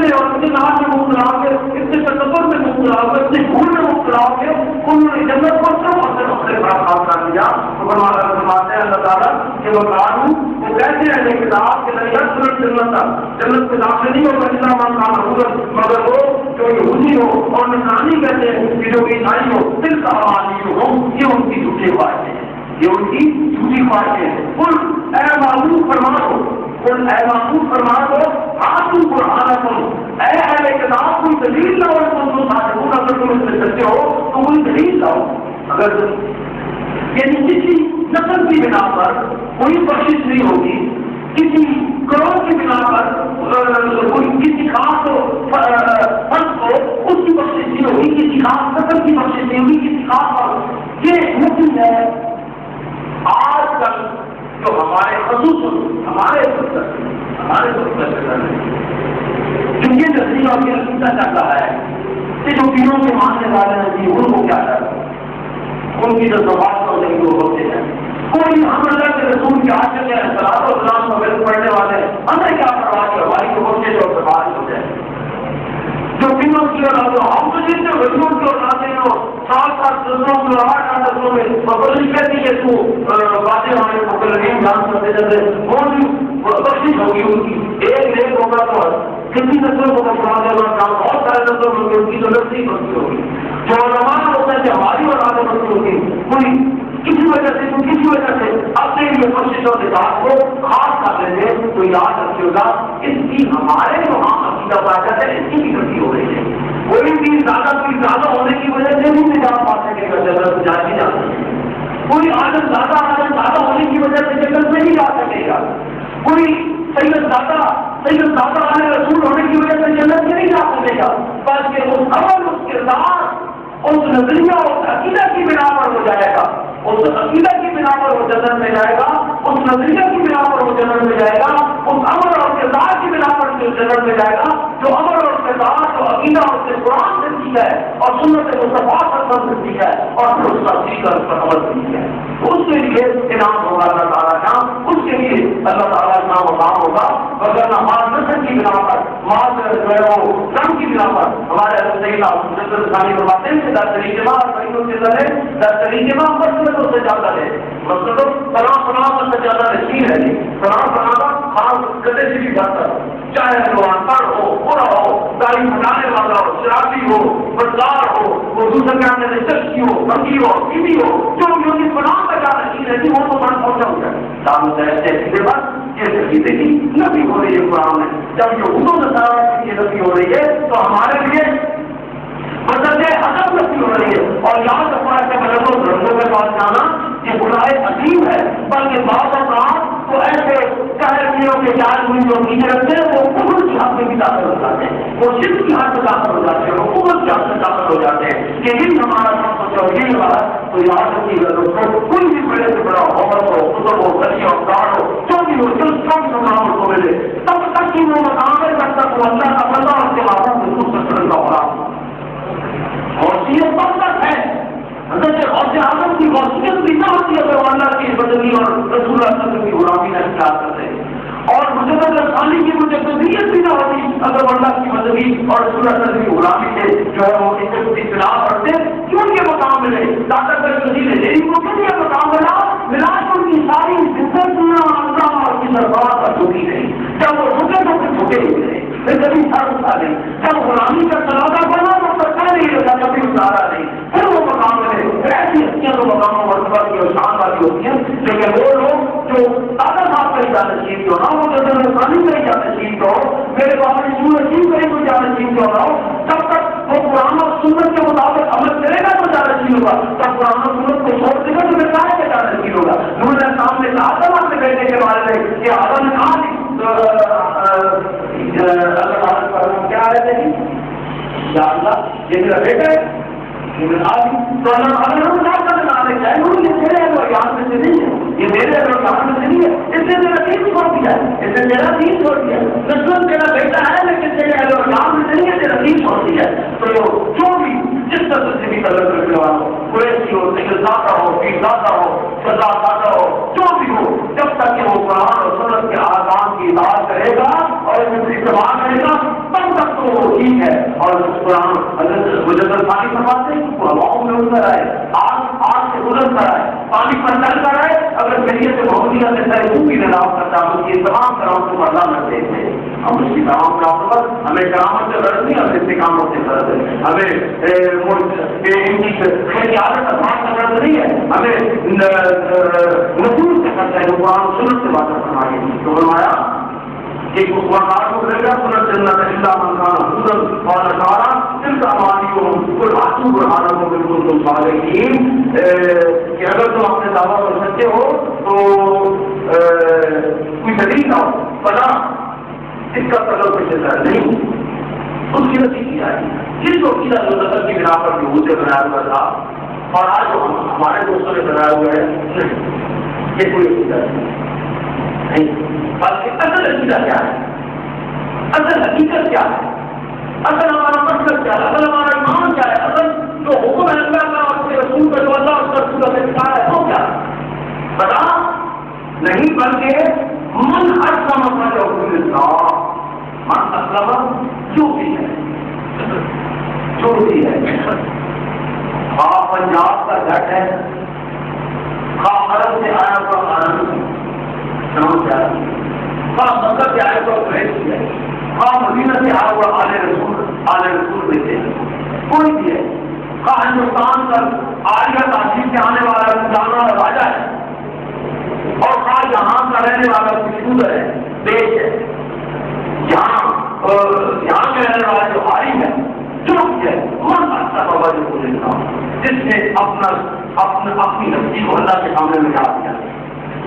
دیا تو فرماتے ہیں اللہ تعالیٰ کہ وہ قانون وہ کہتے ہیں لیکن کتاب کے ذریعے جنت کے داخل نہیں ہوگا جتنا من کان مگر وہ جو یہودی ہو اور نصرانی کہتے ہیں کہ جو عیسائی ہو دل کا حوالی ہو یہ ان کی جھوٹی خواہشیں ہیں یہ ان کی جھوٹی خواہشیں ہیں قل اے معبود فرما دو قل اے معبود فرما دو ہاتھ قرآن اے اہل کتاب کوئی دلیل لاؤ تم صادقون اگر تم اس میں سچے ہو تو کوئی دلیل لاؤ اگر یعنی کسی نسل کی بنا پر کوئی بخشش نہیں ہوگی کسی کروڑ کی بنا پر کوئی کسی خاص فرد کو اس کی بخشش نہیں ہوگی کسی خاص نسل کی بخشش نہیں ہوگی کسی خاص پر یہ ممکن ہے آج کل جو ہمارے خصوصاً ہمارے جو یہ نظریہ اور یہ عقیدہ چل رہا ہے کہ جو پیروں کے ماننے والے ہیں جی ان کو کیا کرنا ان کی جو زبان ہونے کی وہ ہوتے ہیں کوئی ہم اللہ کے رسول کے عاشق ہیں صلاۃ و سلام کو بل پڑھنے والے ہمیں کیا پرواہ کہ ہماری کو بچے جو برباد ہو جائے جو پیروں کی اور ہم تو جتنے غریبوں کی اولاد ہیں وہ سات دسوں کی 8 دسوں میں بکری کہتی ہے تو باتیں ہمارے مکل نہیں جان سکتے جیسے کون بخشش ہوگی ان کی ایک ہوگا تو کسی نسلوں کو پڑھا دینا کام بہت سارے نسلوں میں ان کی ضرورت نہیں بنتی ہوگی جو علماء ہوتا ہے کہ ہماری اولاد بنتی ہوگی کوئی کسی وجہ سے اپنے لیے کوشش اور نظام کو خاص کر لیتے تو یاد رکھیے گا اس کی ہمارے جو ہم عقیدہ پایا ہے اس کی بھی غلطی ہو رہی ہے کوئی بھی زیادہ ہونے کی وجہ سے بھی نظام پا سکے گا جنت جاتی جا سکے کوئی عالم زیادہ ہونے کی وجہ سے جنت میں نہیں جا سکے گا کوئی سید زیادہ عالم رسول ہونے کی وجہ سے جنت میں نہیں جا سکے گا بلکہ اس عمل اس کردار اس نظریہ اس عقیدہ کی بنا پر ہو جائے گا اس عقیدہ کی بنا پر وہ جنت میں جائے گا اس نظریہ کی بنا پر وہ جنت میں جائے گا اس عمل اور کردار کی بنا پر جو جنت میں جائے گا جو عمل اور کردار جو عقیدہ اس کے قرآن سے سیکھا ہے اور سنت مصطفیٰ سے سیکھا ہے اور پھر اس کا سیکھ کر اس پر عمل سیکھا ہے اس کے لیے انعام ہوگا اللہ تعالیٰ کا اس کے لیے اللہ تعالیٰ کا مقام ہوگا وغیرہ مال نسل کی بنا پر مال جو ہے وہ رنگ کی بنا پر ہمارے بتاتے ہیں در طریقہ مسئلوں سے زیادہ ہے مسئلوں فلاں سے زیادہ نشین ہے فلاں خاص گدے سے بھی بہتر چاہے وہ انپڑھ ہو برا ہو گاڑی بنانے والا ہو شرابی ہو بدار ہو وہ دوسرے کے آنے شخصی ہو بنگی ہو بیوی ہو جو بھی ہوگی فلاں کا زیادہ نشین ہے وہ تو من پہنچا ہو جائے دام کے بعد یہ عقیدے کی نفی ہو رہی ہے قرآن میں جب یہ اردو کی نفی ہو رہی ہے تو ہمارے لیے مطلب ادب نفی ہو رہی ہے اور یہاں تک پڑا کہ مطلب رنگوں کے پاس جانا یہ برائے عظیم ہے بلکہ بعض اوقات تو ایسے کہروں کے جال ہوئی جو نیچے رکھتے ہیں وہ قبر کی حد میں بھی داخل ہو جاتے ہیں وہ شرک کی حد میں داخل ہو جاتے ہیں وہ قبر کی حد میں داخل ہو جاتے ہیں کہ یہی ہمارا سب کو یہی ہمارا تو یاد رکھیے کوئی بھی بڑے سے بڑا عورت ہو خطب ہو کسی اوقات ہو جو بھی ہو جو سب مقام کو ملے تب تک کہ وہ مقام ہے تب تک وہ اللہ کا بندہ اور کے معروف بالکل سچن کا ہو غوثیت تب تک ہے حضرت غوث اعظم کی غوثیت بھی نہ ہوتی ہے وہ اللہ کی بدلی اور رسول اللہ صلی اللہ علیہ وسلم کی غلامی کا اختیار کرتے ہیں اور مجدد رسالی کی مجددیت بھی نہ ہوتی اگر اللہ کی بدلی اور رسول اللہ صلی اللہ علیہ وسلم کی غلامی سے جو ہے وہ اطلاع کرتے کیوں یہ مقام ملے داتا کر کسی نے دینی کو کیوں یہ مقام ملا تو ان کی ساری زندگیاں اللہ اور کی سربراہ پر جھکی نہیں جب وہ رکے تو پھر جھکے ہی رہے پھر کبھی سر اٹھا نہیں جب غلامی کا تنازع بنا تو سرکار نہیں رہتا کبھی اتارا نہیں پھر وہ مقام ملے ایسی ہستیاں تو مقام و مرتبہ کی اور شان والی ہوتی ہیں لیکن وہ لوگ جو دادا صاحب کا اجازت نصیب جو نہ ہو جیسے رسانی کا اجازت نصیب ہو میرے کو اپنی سور نصیب کرے کو اجازت نصیب جو نہ ہو تب تک وہ قرآن اور سنت کے مطابق عمل کرے گا تو اجازت نصیب ہوگا تب قرآن اور سنت کو چھوڑ دے گا تو پھر کہاں سے اجازت نصیب ہوگا نور نے سامنے کہا تھا اپنے بیٹے کے بارے میں کہ آدم نے کہا کیا رہتے ہیں یا اللہ یہ میرا بیٹا ہے یہ میرا آدمی تو یہ میرے یہاں سے نہیں ہے اس نے میرا دین چھوڑ دیا اس نے میرا دین چھوڑ دیا نسل میرا بیٹا ہے لیکن تیرے یہاں سے نہیں ہے تیرا دین چھوڑ دیا تو جو بھی جس طرح سے بھی طلب کرنے والا ہو قریشی ہو سیدزادہ ہو پیرزادہ ہو سردارزادہ ہو جو بھی ہو جب تک کہ وہ قرآن اور سنت کے احکام کی اطاعت کرے گا اور اس میں اتباع کرے گا تب تک تو وہ ٹھیک ہے اور قرآن حضرت مجدد ثانی فرماتے ہیں کہ ہواؤں میں اتر آئے آج آگ سے گزر کر آئے، پانی پر چل کر آئے، اگر شریعت محمدیہ سے سر منہ بھی نہ کرتا ہم یہ تمام کرامتوں کو اللہ کرتے تھے. ہم اس کی تمام کرامتوں پر ہمیں کرامت سے غرض نہیں، ہمیں استقامت سے غرض ہے، ہمیں ان کی خیالت افراد سے غرض نہیں ہے، ہمیں نصول سے غرض ہے جو قرآن و سنت سے بات فرمائے. تو فرمایا کہ وقار کو کرے گا سنت جنت اللہ من کان حوضا اور نصارا تلک امانیہم قل اتوا برہانکم ان کنتم صادقین، کہ اگر تم اپنے دعویٰ پر سچے ہو تو کوئی دلیل لاؤ. بنا اس کا قدر سے چلتا نہیں، اس کی نصیب کی جائے گی. جس عقیدہ جو نظر کی بنا پر یہود سے بنایا ہوا تھا اور آج جو ہمارے دوستوں نے بنایا ہوا ہے، نہیں، یہ کوئی عقیدہ نہیں. بلکہ اصل عقیدہ کیا ہے، اصل حقیقت کیا ہے، اصل ہمارا مقصد کیا ہے، اصل ہمارا ایمان کیا ہے، اصل جو حکم ہے اللہ کا اور اس کے رسول کا جو اللہ اس کا رسول سے سکھایا ہے وہ کیا ہے؟ بتا نہیں، بلکہ من اسلم وجهه لله، من اسلم جو بھی ہے خواہ پنجاب کا جٹ ہے، خواہ عرب سے آیا ہوا عرب نام کیا ہے، خواہ مکہ سے آیا ہوا قریشی ہے، خواہ مدینہ سے آیا ہوا آل رسول دیتے ہیں، کوئی بھی ہے، خواہ ہندوستان کا آریہ تہذیب سے آنے والا جانا راجا ہے، اور خواہ یہاں کا رہنے والا کشور ہے، دیش ہے، یہاں کے رہنے والا جو حارم ہے، جو بھی ہے، من اچھا بابا جو بولے گا جس نے اپنی نفسی کو اللہ کے سامنے مٹا دیا،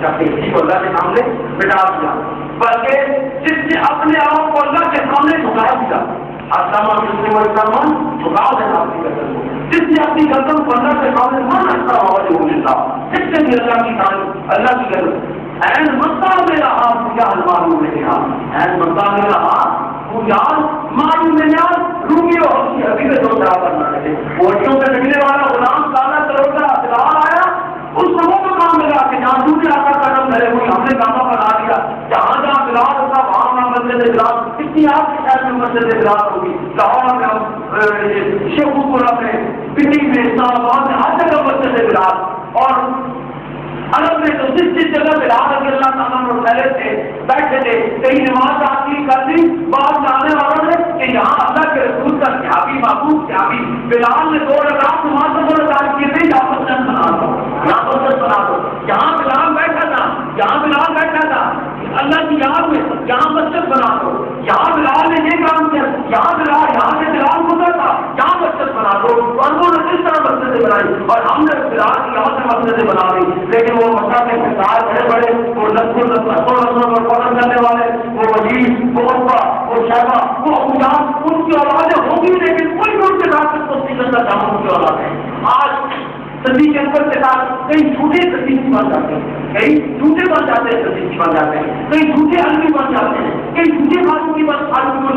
اپنی نفسی کو اللہ کے سامنے مٹا دیا، بلکہ جس نے اپنے آپ کو اللہ کے سامنے جھکا دیا، اسلامہ جھکا دینا اپنی گردن کو، جس نے اپنی گردن کو اللہ کے سامنے من اچھا بابا جو بولے گا، جس سے بھی اللہ کی تعلیم اللہ کی گردن این متا میں رہا پوجا معلوم نہیں رہا، این متا میں رہا پوجا معلوم نہیں رہا، رومی اور اس کی حقیقت جو طرح کرنا ہے، ووٹوں میں نکلنے والا غلام کالا کروڑا اطلاع آیا، اس کو وہ مقام ملا کہ جہاں دوسرے آقا کا نام دھرے ہوئی ہم نے کعبہ بنا دیا، جہاں جہاں بلاد ہوتا وہاں وہاں مسجد بلاد، اتنی آپ کے شہر میں مسجد بلاد ہوگی، لاہور میں شیخو پورہ میں پنڈی میں اسلام آباد میں ہر جگہ مسجد بلاد، اور عرب میں تو جس جگہ بلال رضی اللہ تعالیٰ عنہ پہلے تھے بیٹھے تھے، کئی نماز آتی کر دی، بعد میں آنے والوں نے کہ یہاں اللہ کے رسول کا صحابی محبوب صحابی بلال نے 2 رکعت نماز میں رکعت کیے تھے، یہاں مسجد بنا دو، یہاں مسجد بنا دو، یہاں بلال بیٹھا تھا، یہاں بلال بیٹھا تھا اللہ کی یاد میں، یہاں مسجد بنا دو، یہاں بلال نے یہ کام کیا، یہاں سے بلال گزر تھا، یہاں مسجد بنا دو، اور انہوں نے اس طرح مسجدیں بنائی، اور ہم نے بلال کی یہاں سے مسجدیں بنا دی. لیکن وہ مکہ کے سردار بڑے بڑے، وہ نسل فوراً کرنے والے، وہ وزیر، وہ عقبہ، وہ شیبہ، وہ ابو جہل، ان کی اولادیں ہوگی لیکن کوئی بھی ان کے ساتھ دوستی کرنا چاہوں ان کی اولاد ہے. آج صدیق کے اوپر کے ساتھ کئی جھوٹے صدیق بن جاتے ہیں، کئی جھوٹے بن جاتے ہیں، صدیق بن جاتے ہیں، کئی جھوٹے علمی بن جاتے ہیں، کئی جھوٹے فاروقی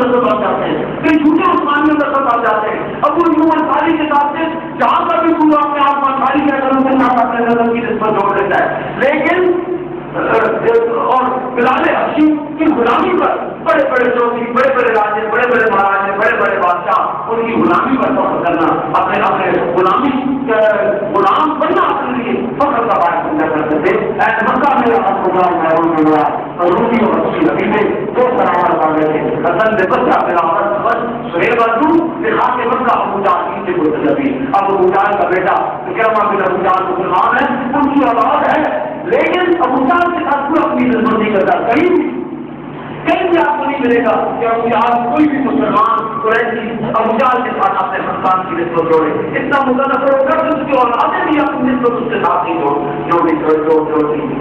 نظر بن جاتے ہیں، کئی جھوٹے عثمانی نظر بن جاتے ہیں. ابو ایوب انصاری کے ساتھ سے جہاں کا بھی کوئی اپنے آپ انصاری کے ساتھ اپنے نظر کی نسبت جوڑ لیتا ہے، لیکن اور بلال حبشی کی غلامی پر بڑے بڑے چوکی، بڑے بڑے راجے، بڑے بڑے مہاراجے، بڑے بڑے بادشاہ ان کی غلامی پر فخر کرنا، اپنے غلامی غلام بننا اپنے لیے فخر کا باعث بننا کرتے تھے. مکہ میں اور رومی اور اچھی نبی میں 2 سراور پڑ گئے تھے، حسن نے بچہ سہیل بازو دکھا کے مکہ ابو جہل سے کوئی نبی، اب ابو جہل کا بیٹا اکرمہ بن ابو جہل مسلمان ہے، ان کی اولاد ہے، لیکن ابو جہل کے ساتھ کوئی اپنی نسبت نہیں کرتا. کہیں بھی آپ کو نہیں ملے گا کہ ابو جہل کوئی بھی مسلمان قریشی ابو جہل کے ساتھ اپنے خاندان کی نسبت جوڑے، اتنا مظاہرہ کر اس کی اولادیں بھی اپنی نسبت اس کے ساتھ نہیں جوڑتی.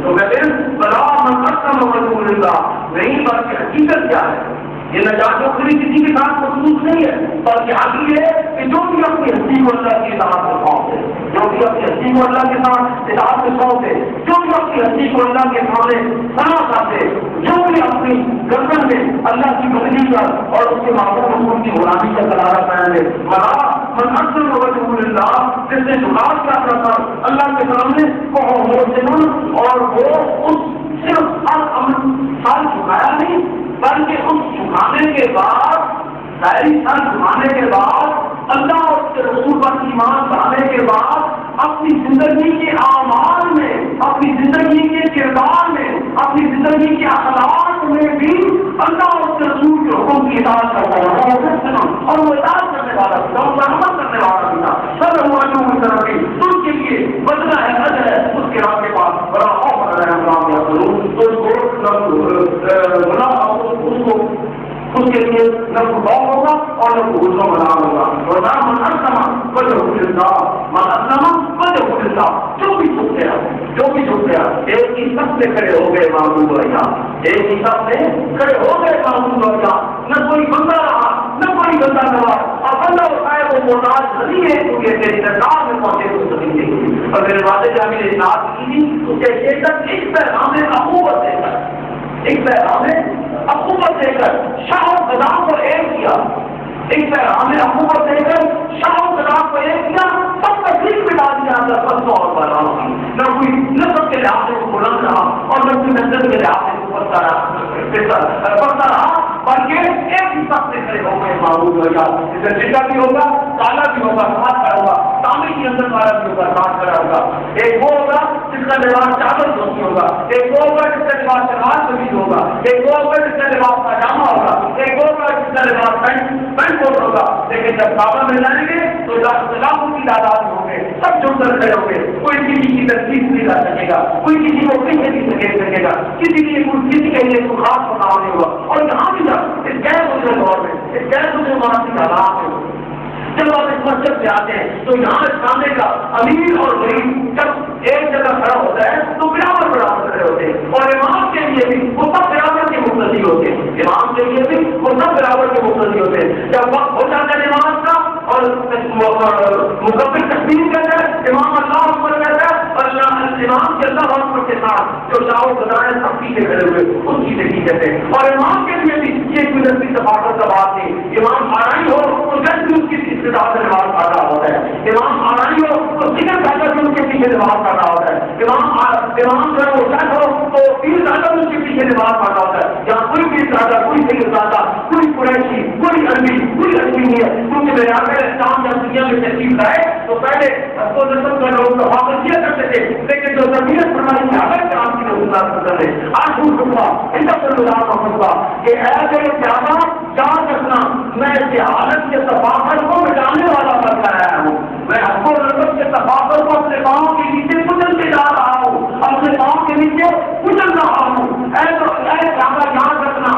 تو کہتے ہیں بلا من اسلم وجهه لله، نہیں بلکہ حقیقت کیا ہے، یہ نجات اخری کسی کے ساتھ مخصوص نہیں ہے، بلکہ حقیقت ہے کہ جو بھی اپنی ہستی کو اللہ کی اطاعت میں خوف ہے، جو بھی اپنی ہستی کو اللہ کے ساتھ اطاعت میں خوف ہے، جو بھی اپنی ہستی کو اللہ کے سامنے سنا کرتے، جو بھی اپنی گردن میں اللہ کی بندگی کا اور اس کے معبود رسول کی غلامی کا کلارہ پہن لے، بلا من اسلم وجهه لله، جس نے جھکاؤ کیا کرتا اللہ کے سامنے اور وہ اس صرف سال جھکایا نہیں، بلکہ اس جھکانے کے بعد ساری سر جھکانے کے بعد اللہ اور اس کے رسول پر ایمان لانے کے بعد اپنی زندگی کے اعمال میں، اپنی زندگی کے کردار میں، اپنی زندگی کے اخلاق میں بھی اللہ اور اس کے رسول کے حکم کی اطاعت کرتا ہے اور وہ اطاعت کرنے والا بھی تھا، اس پر عمل کرنے والا بھی تھا. سب ان کے لیے بدلہ ہے، اجر ہے اس کے رب کے پاس بڑا خوف ہے. تو اس کو اس کے لیے نہ خوف ہوگا اور نہ غصہ بنا ہوگا. اور نہ من اسلم جو بھی جھک گیا، جو بھی جھک گیا، ایک ہی سب سے کھڑے ہو گئے معبود بھیا، ایک ہی سب سے کھڑے ہو گئے معبود بھیا. نہ کوئی بندہ رہا نہ کوئی بندہ رہا، اور بندہ اٹھائے وہ محتاج نہیں ہے کیونکہ تیری درگاہ میں پہنچے تو سبھی نہیں. اور میرے والد جان نے اطاعت کی تھی تو کہتے تک ایک پیغام اخوت دے کر، ایک پیغام اخوت دے کر شاہ و غدا کو ایک کیا، ایک پیغام اخوت دے کر شاہ و غدا کو ایک کیا. سب تکلیف میں ڈال دیا تھا سب اور بڑا نہ کوئی نسب کے لحاظ سے بلند رہا اور نہ کوئی نسل کے لحاظ سے پڑتا رہا، بلکہ ایک ہی سب سے کھڑے ہو گئے معبود ہوگا. اس سے چٹا بھی ہوگا، کالا بھی ہوگا، ساتھ کھڑا ہوگا، تانبے کے اندر والا بھی ہوگا، ساتھ کھڑا ہوگا. ایک وہ ہوگا جس کا لباس چادر دھوتی ہوگا، ایک وہ ہوگا جس کا لباس شلوار قمیض ہوگا، ایک وہ ہوگا جس کا لباس پاجامہ ہوگا، ایک وہ ہوگا جس کا لباس پینٹ کوٹ ہوگا. لیکن جب کعبہ میں جائیں گے تو لاکھوں کی تعداد میں ہوں گے، سب جھک کر کھڑے ہوں گے. کوئی کسی کی تصدیق نہیں کر سکے گا، کوئی کسی کو پیچھے نہیں سکے گا، کسی کے لیے کوئی خاص بتاؤ نہیں ہوگا. اور یہاں بھی اس غیر مسلم دور میں، اس غیر مسلم مانسی حالات میں جب آپ اس مسجد سے آتے ہیں تو یہاں اس خانے کا امیر اور غریب جب ایک جگہ کھڑا ہوتا ہے تو برابر کھڑے ہوتے ہیں. اور امام کے لیے بھی وہ سب برابر کے مقتدی ہوتے ہیں، امام کے لیے بھی وہ سب برابر کے مقتدی ہوتے ہیں. جب وقت ہو جاتا ہے نماز کا اور مکمل تقسیم کہتا ہے، امام اللہ اکبر کہتا ہے اور امام کے اللہ اکبر کے ساتھ جو شاہ بتائیں سب پیچھے کھڑے ہوئے اس کی نہیں کہتے ہیں. اور امام کے لیے بھی یہ کوئی نسلی ثقافت کا بات نہیں. امام آرائی ہو تو جب بھی اس کی استداد سے نماز پڑھ رہا ہوتا ہے، امام آرائی ہو تو ذکر زیادہ بھی ان کے پیچھے نماز پڑھ رہا ہوتا ہے، امام جو ہے وہ سچ ہو تو پیر زیادہ بھی ان کے پیچھے نماز پڑھ رہا ہوتا ہے. جہاں کوئی پیر زیادہ، کوئی ذکر زیادہ، کوئی قریشی، کوئی عربی، کوئی عربی نہیں ہے. کیونکہ میرے آقا اسلام جب دنیا میں تشریف لائے تو پہلے کو نسل کا لوگ حاصل کیا کرتے تھے، لیکن جو زمین فرمائی کی حالت کام کی رسول ہے آج وہ رکھا کہ ایسے زیادہ یاد رکھنا میں اس حالت کے تفاخر کو مٹانے والا بن آیا ہوں. میں حق و رغبت کے تفاخر کو اپنے پاؤں کے نیچے کچلتے جا رہا ہوں، اپنے پاؤں کے نیچے کچل رہا ہوں. ایسے زیادہ یاد رکھنا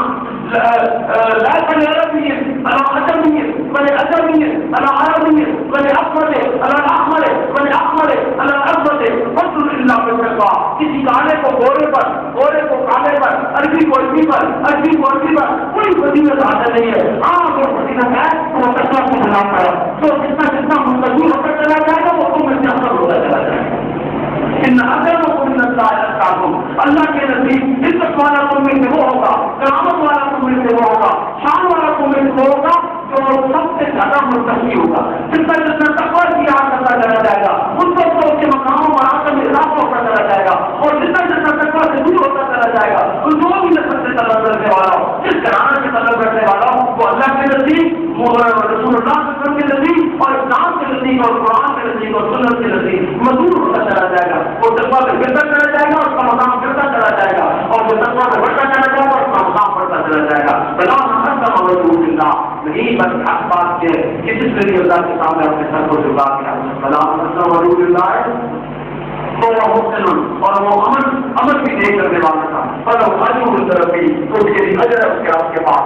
کسی کالے کو گورے پر، گورے کو کالے پر، عربی کو عربی پر، عربی کو عربی پر کوئی فضیلت حاصل نہیں ہے. ہاں وہ فضیلت ہے وہ کثرت کو بناتا ہے، تو جتنا منتظر ہوتا چلا جائے گا وہ تم میں سے اثر ہوتا چلا جائے گا. اللہ کے نزدیک عزت والا تم میں سے وہ ہوگا، کرامت والا تم میں سے وہ ہوگا، شان والا تم میں سے وہ ہوگا جو سب سے زیادہ منتقی ہوگا. جتنا تقویٰ کیا کرتا چلا جائے گا اس کو اس کے مقام اور آخر میں اضافہ ہوتا چلا جائے گا. اور جتنا تقویٰ سے دور ہوتا چلا جائے گا تو جو بھی نسل سے تعلق رکھنے والا ہو، جس گھرانے سے تعلق رکھنے والا ہو، وہ اللہ کے نزدیک، رسول اللہ کے نزدیک اور اسلام کے نزدیک اور قرآن کے نزدیک اور سنت کے نزدیک مزدور ہوتا چلا جائے گا. وہ تقویٰ میں گرتا چلا جائے گا، اس کا مقام گرتا چلا جائے گا، اور وہ تقویٰ میں بڑھتا چلا جائے گا، اس کا مقام بڑھتا چلا جائے گا. بلا نہیں بس خاص بات یہ کہ جس نے اللہ کے سامنے اپنے سر کو جھکا دیا، اور وہ عمل بھی نہیں کرنے والا تھا. پر طرف بھی تو اس کے لیے اجر اس کے آپ کے پاس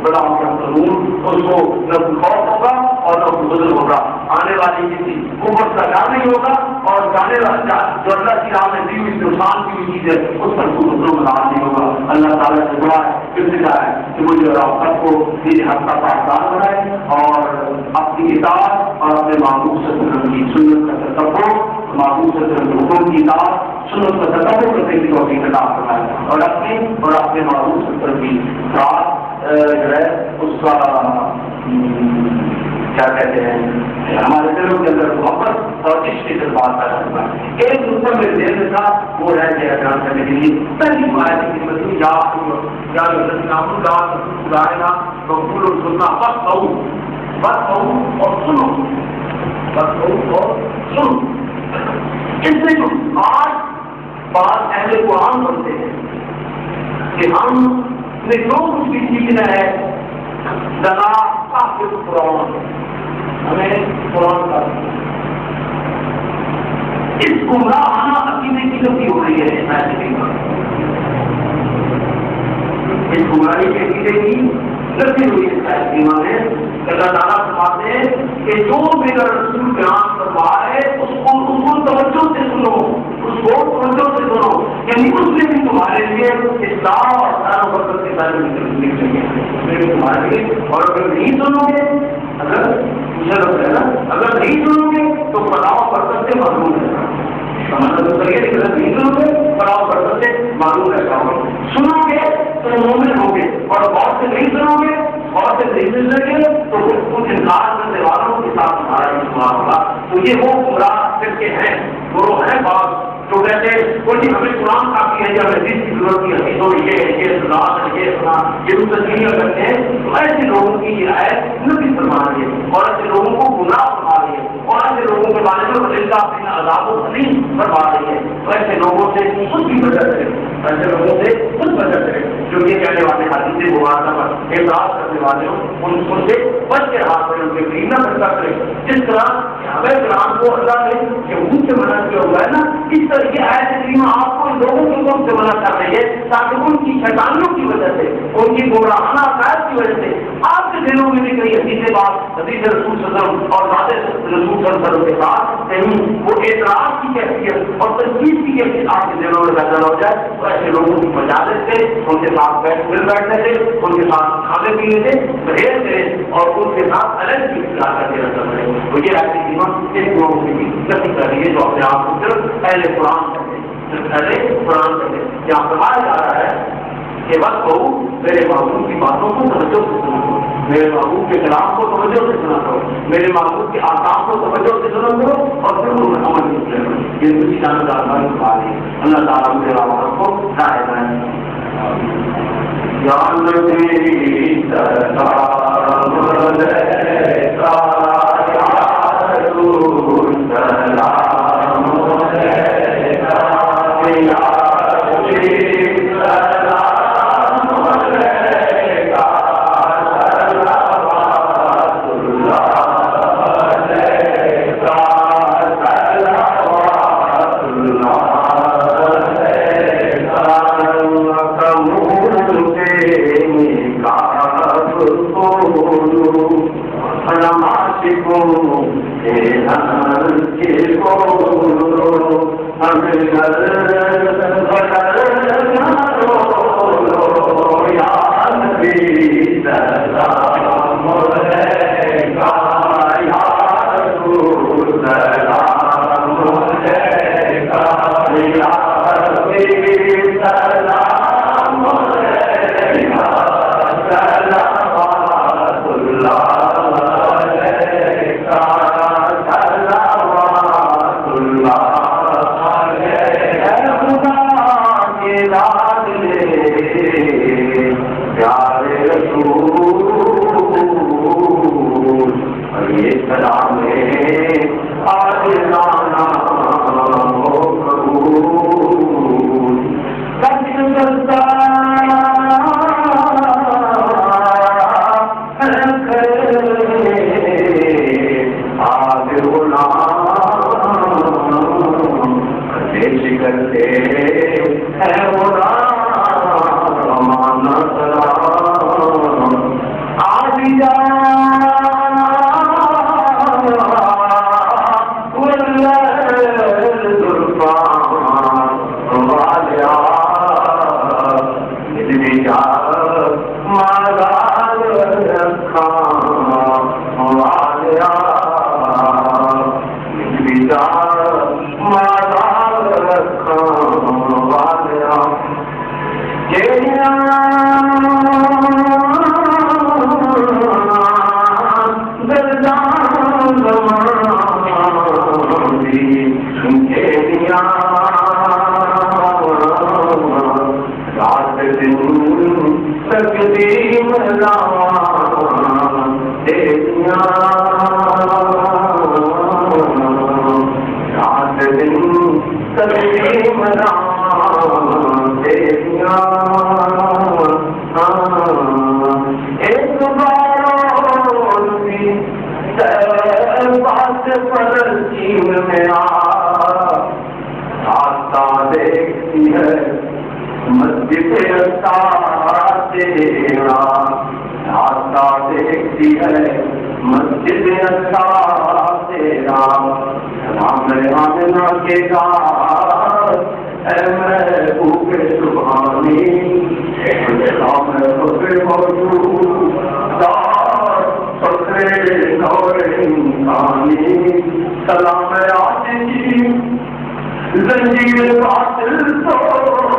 بلا اس کو نہ خوف ہوگا اور نہ بزرگ ہوگا. آنے والی کسی عمر کا ڈر نہیں ہوگا، اور جانے والا جو اللہ کی راہ میں دی ہوئی نقصان کی ہوئی چیز ہے اس پر خود نقصان نہیں ہوگا. اللہ تعالیٰ سے دعا ہے، پھر سے جائے کہ مجھے اور آپ سب کو دین حق کا پاسدار بنائے اور اپنی اطاعت اور اپنے معبود صلی اللہ علیہ وسلم کی سنت کا تصور، معبود صلی اللہ علیہ وسلم حکم کی اطاعت سنت کا تصور کرنے کی توفیق عطا فرمائے، اور اپنے معبود صلی اللہ علیہ وسلم کی اطاعت جو ہے اس کا کیا کہتے ہیں ہمارے دلوں کے اندر محبت اور عشق کے جذبات پیدا کرنا ہے. ایک نقطہ میرے ذہن میں تھا وہ رہ گیا بیان کرنے کے لیے. پہلی آیت کی خدمت یا بات کہوں اور سنو، بات کہوں اور سنو. اس سے جو آج بات اہل قرآن بنتے ہیں کہ ہم نے جو کچھ بھی سیکھنا ہے دلا کافر قرآن، ہمیں قرآن کا اس گمراہانہ عقیدے کی غلطی ہو رہی ہے. اس گمراہی کے عقیدے کی غلطی ہوئی ہے میں. اللہ تعالیٰ فرماتے ہیں کہ جو میرا رسول بیان کروا ہے اس کو توجہ سے سنو، اس کو توجہ سے سنو. یعنی اس میں بھی تمہارے لیے اصلاح اور خیر و برکت کے بارے میں تمہارے لیے. اور اگر نہیں سنو گے، اگر نہیں سنو گے تو فلاح و برکت سے محروم رہنا. نہیں سنو گے فلاح و برکت سے محروم رہتا ہوں. سنو گے تو مومن ہوں گے، اور غور سے نہیں سنو گے، غور سے نہیں سنیں گے تو کچھ انکار کرنے والوں کے ساتھ ہمارا استعمال ہوگا. تو یہ وہ گمراہ فرقے ہیں، وہ ہیں بات جو کہتے ہیں کوئی ہمیں قرآن کافی ہے یا ہمیں دین کی ضرورت کی حدیثوں میں یہ سلاد ہے، یہ سنا، یہ تسلیاں کرتے ہیں. تو ایسے لوگوں کی یہ آیت نبی فرما رہی ہے اور ایسے لوگوں کو گمراہ فرما رہی ہے اور ایسے لوگوں کے بارے میں اللہ اپنے عذاب و تعلیم فرما رہی ہے. ایسے لوگوں سے خود بھی بچت کرے، ایسے لوگوں سے خود بچت کرے جو یہ کہنے والے حدیث مبارکہ پر اعتراض کرنے والے ہوں، ان سے بچ کے ہاتھ میں ان کے قریب نہ خرچہ کرے. جس طرح ہمیں قرآن کو اللہ نے یہود سے منع کیا ہوا ہے نا، اس طرح یہ آیت کریمہ آپ کو ان لوگوں کے حکم سے منع کر رہی ہے تاکہ ان کی شیطانیوں کی وجہ سے، ان کی گمراہانہ عقائد کی وجہ سے آپ کے دلوں میں بھی کئی حدیث بات حدیث رسول صلی اللہ علیہ وسلم اور بات رسول صلی اللہ علیہ وسلم کے ساتھ کہیں وہ اعتراض کی کیفیت اور تنقید کی کیفیت آپ کے دلوں میں پیدا ہو جائے. تو ایسے لوگوں کی بجا دیتے، ان کے ساتھ بیٹھنے سے، ان کے ساتھ کھانے پینے سے پرہیز کریں اور ان کے ساتھ الگ کی اصلاح کر کے رکھا کریں. تو یہ ایسی قیمت اس لوگوں کی غلطی کر رہی ہے جو اپنے آپ کو صرف اہل قرآن کرتے ہیں، صرف اہل قرآن کرتے ہیں. یہاں فرمایا جا رہا ہے کہ بس بہو میرے محبوب کی باتوں کو توجہ سے سنا کرو، میرے محبوب کے کلام کو توجہ سے سنا کرو، میرے محبوب کے آکام کو توجہ سے سنا کرو اور پھر ان عمل نہیں کرو. یہ کچھ جانکار بات ہے. اللہ تعالیٰ میرے آواز کو ظاہر کریں. بدل چین میں راستہ دیکھتی ہے مسجد اقصیٰ تیرا، راستہ دیکھتی ہے مسجد اقصیٰ تیرا، سلام آمنہ کے گھر اے محبوب سبحانی، سلام فخر موجود فخر نور انسانی، سلام عاجزی زنجیر باطل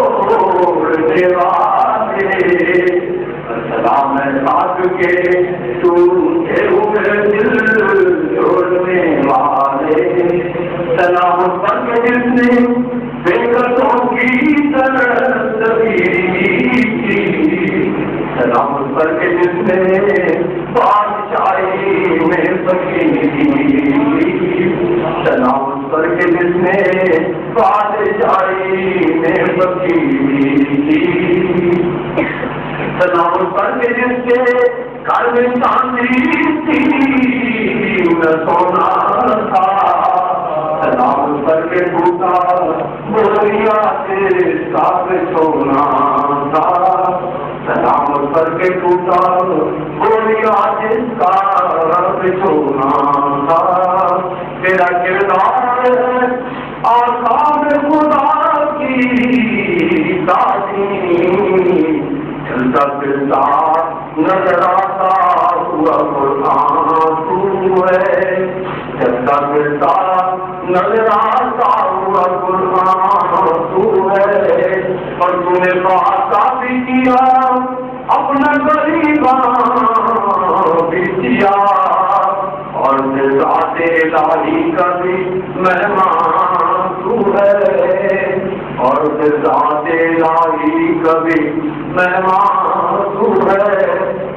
توڑنے والے، سلام ساتھ کے ٹوٹے ہوئے دل جوڑنے والے، سلام پر جس نے بےکسوں کی تصویر کی، سلام پر جس نے بادشاہی میں بکی، سلام پر جس نے بادشاہی میں بکی، سلام پر جس کے گھر میں چاندی تھی نہ سونا تھا، سلام پر کے ٹوٹا بولیا کے ساتھ سونا تھا، سلام پر کے ٹوٹا بولیا جس کا رب سونا تھا، تیرا کردار ہے آسان خدا کی تعظیم، چلتا پھرتا نظر آتا ہوا قرآن تو ہے، چلتا پھرتا نظر آتا ہوا قرآن تو ہے، اور تو نے بات بھی کیا اپنا غریباں بھی کیا، اور ذات الہی کا بھی مہمان تو ہے، اور ذات الہی کا بھی مہمان تو ہے،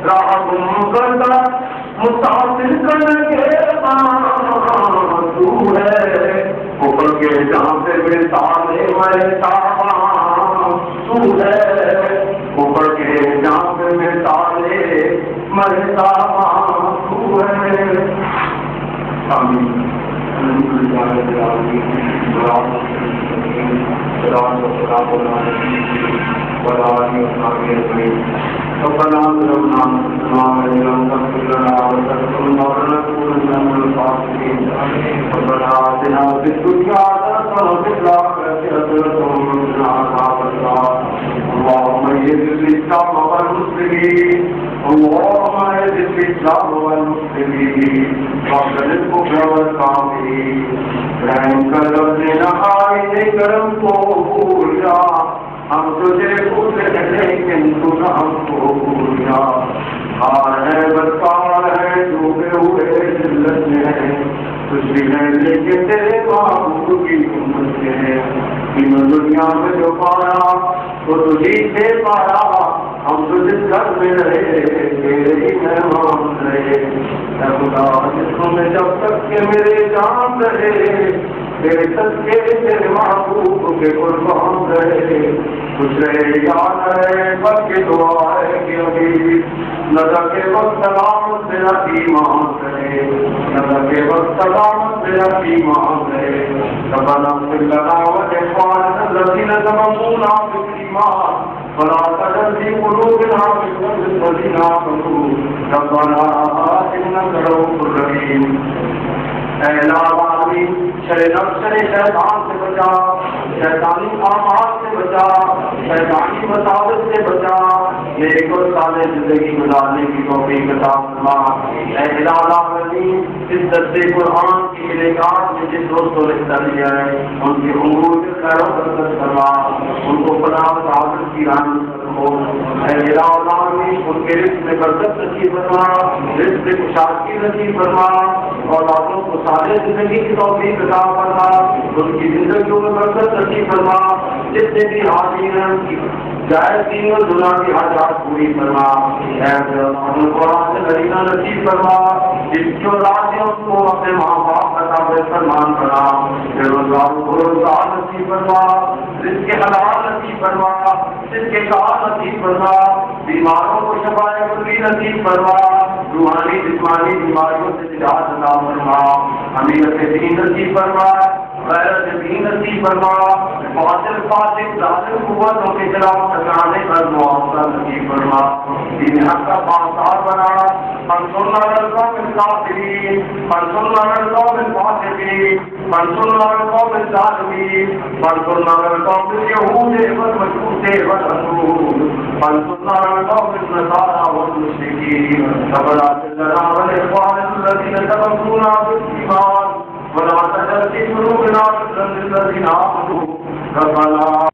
راہ گم کرتا مسافر کر کے تو ہے، اوپر کے جہاں سے مثالے میں تاباں تو ہے، اوپر کے جہاں سے مثالے میں تاباں تو ہے۔ آمین۔ ربنا ظلمنا انفسنا وان لم تغفر لنا وترحمنا لنكونن من الخاسرين، ربنا آتنا في الدنيا حسنة وفي الآخرة حسنة وقنا عذاب النار، اللهم اعز الإسلام والمسلمين، اللهم اعز الإسلام والمسلمين واذل الكفر والكافرين، رحم کر اپنے نہائے کرم کو بھول جا، ہم تجھے بھولے لیکن تو نہ ہم کو بھول جا، ہار ہے بدکار ہے ڈوبے ہوئے ذلت میں ہے، کچھ بھی ہے لیکن تیرے محبوب کی امت میں ہے، تینوں دنیا میں جو پایا وہ تجھی سے پایا، ہم تو جس گھر میں رہے تیرے ہی مہمان رہے، اے خدا جسموں میں جب تک کہ میرے جان رہے، تیرے صدقے تیرے محبوب کے قربان رہے، کچھ رہے یاد رہے بلکہ دعا ہے کہ ابھی نظر کے وقت سلامت میرا ایمان رہے، نظر کے وقت سلامت میرا ایمان رہے، ربنا اغفر لنا ولإخواننا الذين سبقونا بالإيمان ولا تجعل في قلوبنا غلا للذين آمنوا ربنا إنك رؤوف رحيم۔ اے العالمین شر نفس شیطان سے بچا، شیطانی اعمال سے بچا، شیطانی مساوس سے بچا، نیک اور صالح زندگی گزارنے کی توفیق عطا فرما۔ اے العالمین اس درس قرآن کی انعقاد میں جس دوستوں نے حصہ لیا ہے ان کی امور میں خیر و برکت فرما، ان کو پناہ و حفاظت کی رحمت فرما۔ اے العالمین ان کے رزق میں برکت نصیب فرما، رزق میں خوشحالی نصیب فرما، اولادوں کو صالح زندگی کی توفیق عطا فرما، ان کی زندگیوں میں برکت نصیب فرما، جتنے بھی حاضرین ہیں ان کی جائز دین و دنیا کی حاجات پوری فرما۔ اے ان کو راحت مدینہ نصیب فرما، جس کی اولاد ہے ان کو اپنے ماں باپ کا تابع فرمان بنا، بے روزگار کو روزگار نصیب فرما، رزق حلال نصیب فرما، رزق کار نصیب فرما، بیماروں کو شفاء کلی نصیب فرما، روحانی جسمانی بیماریوں سے نجات عطا فرما، حمیت دین نصیب فرما، غیرت دین نصیب فرما، باطل فاسق ظالم قوتوں کے خلاف ٹکرانے پر معاوضہ نصیب فرما، دین حق کا پاسدار بنا، انصرنا علی القوم الکافرین، انصرنا علی القوم الفاسقین، انصرنا علی القوم الظالمین، انصرنا علی القوم اليهود والمجوس والرسول، انصرنا علی القوم النصارى والمشركين، ربنا اغفر لنا ولإخواننا الذين سبقونا بالإيمان ولا تجعل في قلوبنا غلا للذين آمنوا ربنا